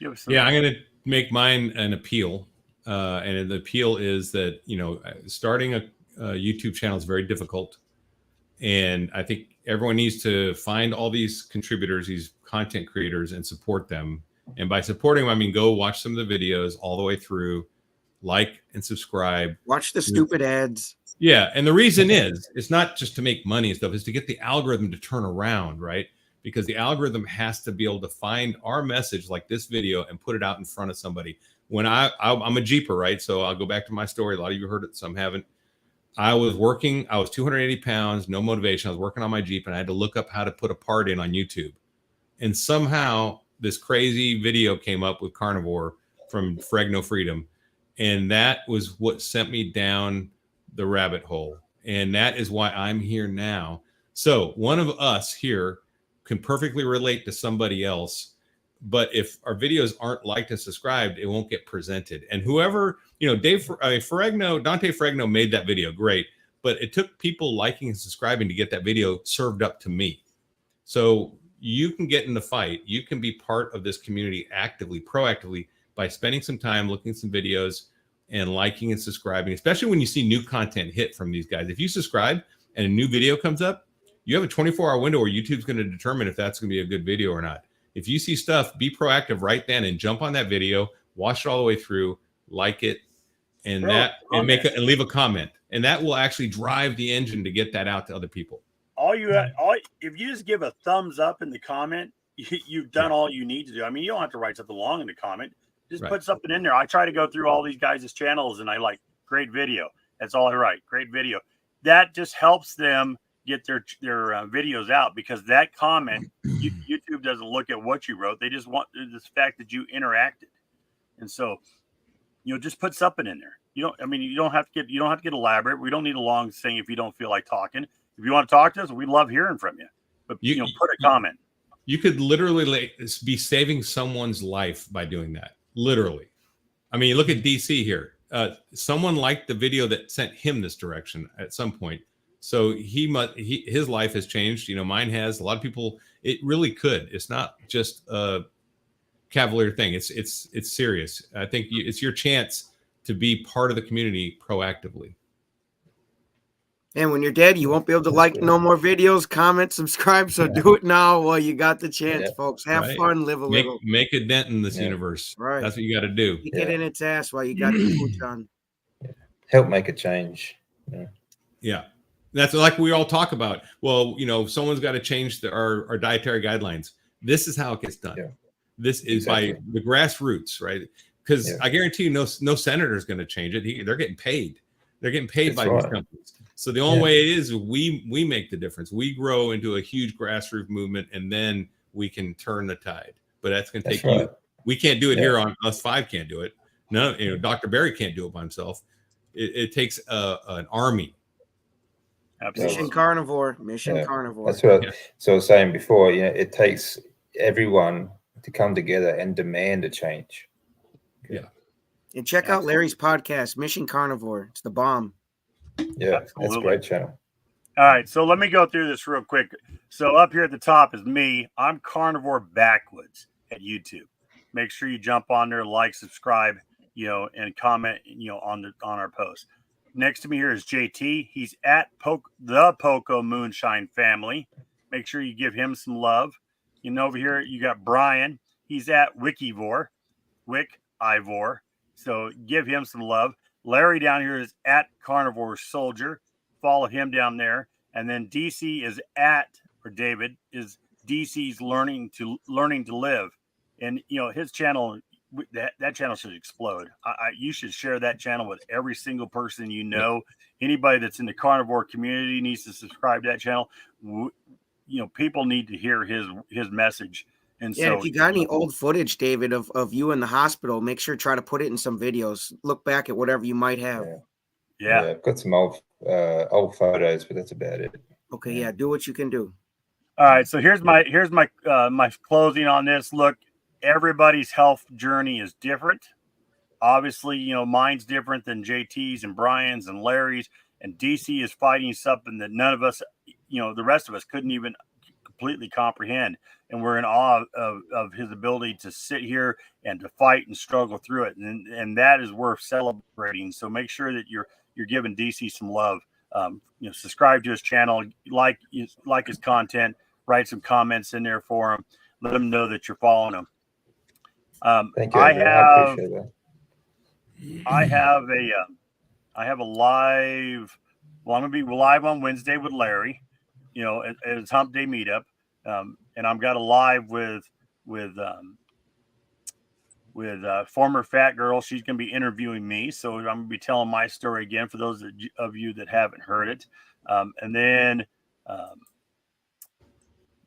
I'm going to make mine an appeal, and the appeal is that starting a YouTube channel is very difficult, and I think everyone needs to find all these contributors, these content creators, and support them. And by supporting them, I mean go watch some of the videos all the way through, like and subscribe. Watch the stupid ads. Yeah, and the reason is it's not just to make money and stuff; it's to get the algorithm to turn around, right? Because the algorithm has to be able to find our message, like this video, and put it out in front of somebody. When I'm a Jeeper, right? So I'll go back to my story. A lot of you heard it, some haven't. I was 280 pounds, no motivation. I was working on my Jeep, and I had to look up how to put a part in on YouTube. And somehow this crazy video came up with Carnivore from Fregno Freedom. And that was what sent me down the rabbit hole. And that is why I'm here now. So one of us here can perfectly relate to somebody else. But if our videos aren't liked and subscribed, it won't get presented. And whoever, Dante Fregno made that video, great. But it took people liking and subscribing to get that video served up to me. So you can get in the fight. You can be part of this community proactively, by spending some time looking at some videos and liking and subscribing, especially when you see new content hit from these guys. If you subscribe and a new video comes up, you have a 24-hour window where YouTube's going to determine if that's going to be a good video or not. If you see stuff, be proactive right then and jump on that video, watch it all the way through, like it, and leave a comment. And that will actually drive the engine to get that out to other people. If you just give a thumbs up in the comment, you've done all you need to do. I mean, you don't have to write something long in the comment. Just put something in there. I try to go through all these guys' channels and I like, great video. That's all I write. Great video. That just helps them get their videos out, because that comment, YouTube doesn't look at what you wrote. They just want the fact that you interacted. And so, just put something in there. You don't have to get elaborate. We don't need a long thing if you don't feel like talking. If you want to talk to us, we love hearing from you. But put a comment. You could literally be saving someone's life by doing that. Literally. I mean, look at DC here. Someone liked the video that sent him this direction at some point. So his life has changed. Mine has. A lot of people. It really could. It's not just a cavalier thing. It's serious. I think it's your chance to be part of the community proactively. And when you're dead, you won't be able to like no more videos, comment, subscribe. So do it now while you got the chance, folks. Have fun, live a little. Make a dent in this universe. Right. That's what you got to do. Kick it in its ass while you got the boots on. Help make a change. Yeah. That's like we all talk about. Well, someone's got to change our dietary guidelines. This is how it gets done. Yeah. This is by the grassroots, right? Because I guarantee you, no senator is going to change it. They're getting paid. They're getting paid by these companies. So the only way it is we make the difference. We grow into a huge grassroots movement, and then we can turn the tide. But that's going to take you. We can't do it here on us five. Can't do it. No, Dr. Barry can't do it by himself. It takes an army. Absolutely. Mission Carnivore. Carnivore. That's what I was saying before. It takes everyone to come together and demand a change. Yeah. And check out Larry's podcast, Mission Carnivore. It's the bomb. Yeah, that's a great channel. All right, so let me go through this real quick. So up here at the top is me. I'm Carnivore Backwoods at YouTube. Make sure you jump on there, like, subscribe, and comment, on our post. Next to me here is JT. He's at the Poco Moonshine Family. Make sure you give him some love. Over here you got Brian. He's at Wikivore. So give him some love. Larry down here is at Carnivore Soldier. Follow him down there. And then DC is David is DC's learning to live. And his channel, that channel should explode. You should share that channel with every single person Anybody that's in the carnivore community needs to subscribe to that channel. People need to hear his message. And so, if you got any old footage, David, of you in the hospital, make sure try to put it in some videos. Look back at whatever you might have. Yeah, I've got some old photos, but that's about it. Okay, do what you can do. All right, so here's my my closing on this. Look, everybody's health journey is different. Obviously, mine's different than JT's and Brian's and Larry's, and DC is fighting something that none of us, the rest of us couldn't even completely comprehend. And we're in awe of his ability to sit here and to fight and struggle through it. And that is worth celebrating. So make sure that you're giving DC some love. Subscribe to his channel, like his content, write some comments in there for him. Let him know that you're following him. Thank you. I appreciate that. I have a live. Well, I'm gonna be live on Wednesday with Larry, at his Hump Day meetup, and I've got a live with former fat girl. She's gonna be interviewing me, so I'm gonna be telling my story again for those of you that haven't heard it. And then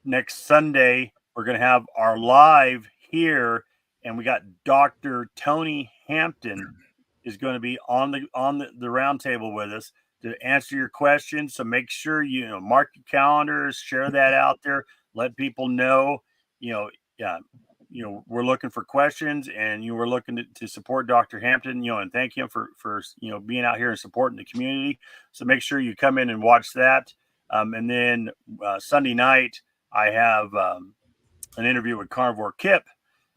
next Sunday we're gonna have our live here, and we got Dr. Tony Hampton is going to be on the roundtable with us to answer your questions. So make sure mark your calendars, share that out there, let people know. We're looking for questions, and we're looking to support Dr. Hampton. And thank him for being out here and supporting the community. So make sure you come in and watch that. And then Sunday night I have an interview with Carnivore Kip.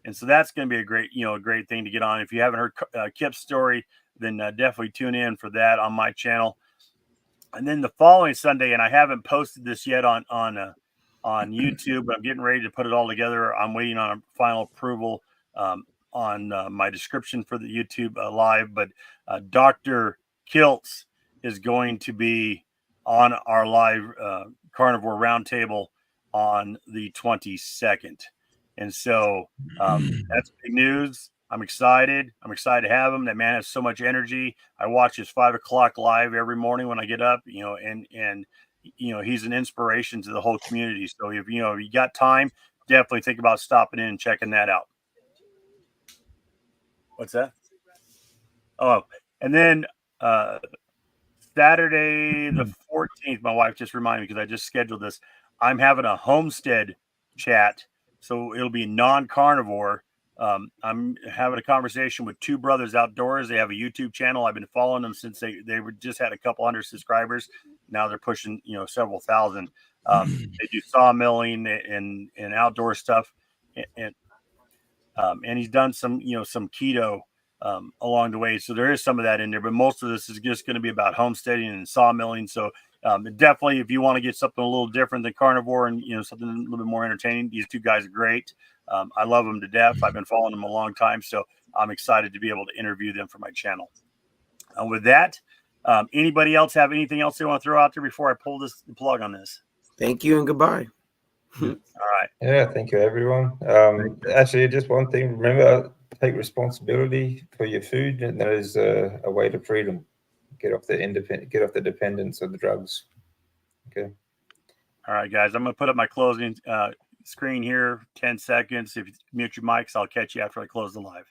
And so that's going to be a great thing to get on. If you haven't heard Kip's story, then definitely tune in for that on my channel. And then the following Sunday, and I haven't posted this yet on YouTube, but I'm getting ready to put it all together. I'm waiting on a final approval on my description for the YouTube live. But Dr. Kiltz is going to be on our live Carnivore Roundtable on the 22nd. And so that's big news. I'm excited. to have him. That man has so much energy. I watch his 5 o'clock live every morning when I get up, and he's an inspiration to the whole community. So if you got time, definitely think about stopping in and checking that out. What's that? Oh, and then Saturday the 14th, my wife just reminded me because I just scheduled this. I'm having a homestead chat. So it'll be non-carnivore. I'm having a conversation with two brothers outdoors. They have a YouTube channel. I've been following them since they were just had a couple hundred subscribers. Now they're pushing, several thousand. They do sawmilling and outdoor stuff. And he's done some, some keto along the way. So there is some of that in there, but most of this is just going to be about homesteading and sawmilling. So definitely, if you want to get something a little different than carnivore and something a little bit more entertaining, these two guys are great. I love them to death. I've been following them a long time, so I'm excited to be able to interview them for my channel. With that, anybody else have anything else they want to throw out there before I pull the plug on this? Thank you and goodbye. All right. Yeah, thank you, everyone. Actually, just one thing. Remember, take responsibility for your food, and that is a way to freedom. Get off the dependence of the drugs. Okay. All right, guys. I'm going to put up my closing screen here. 10 seconds. If you mute your mics, I'll catch you after I close the live.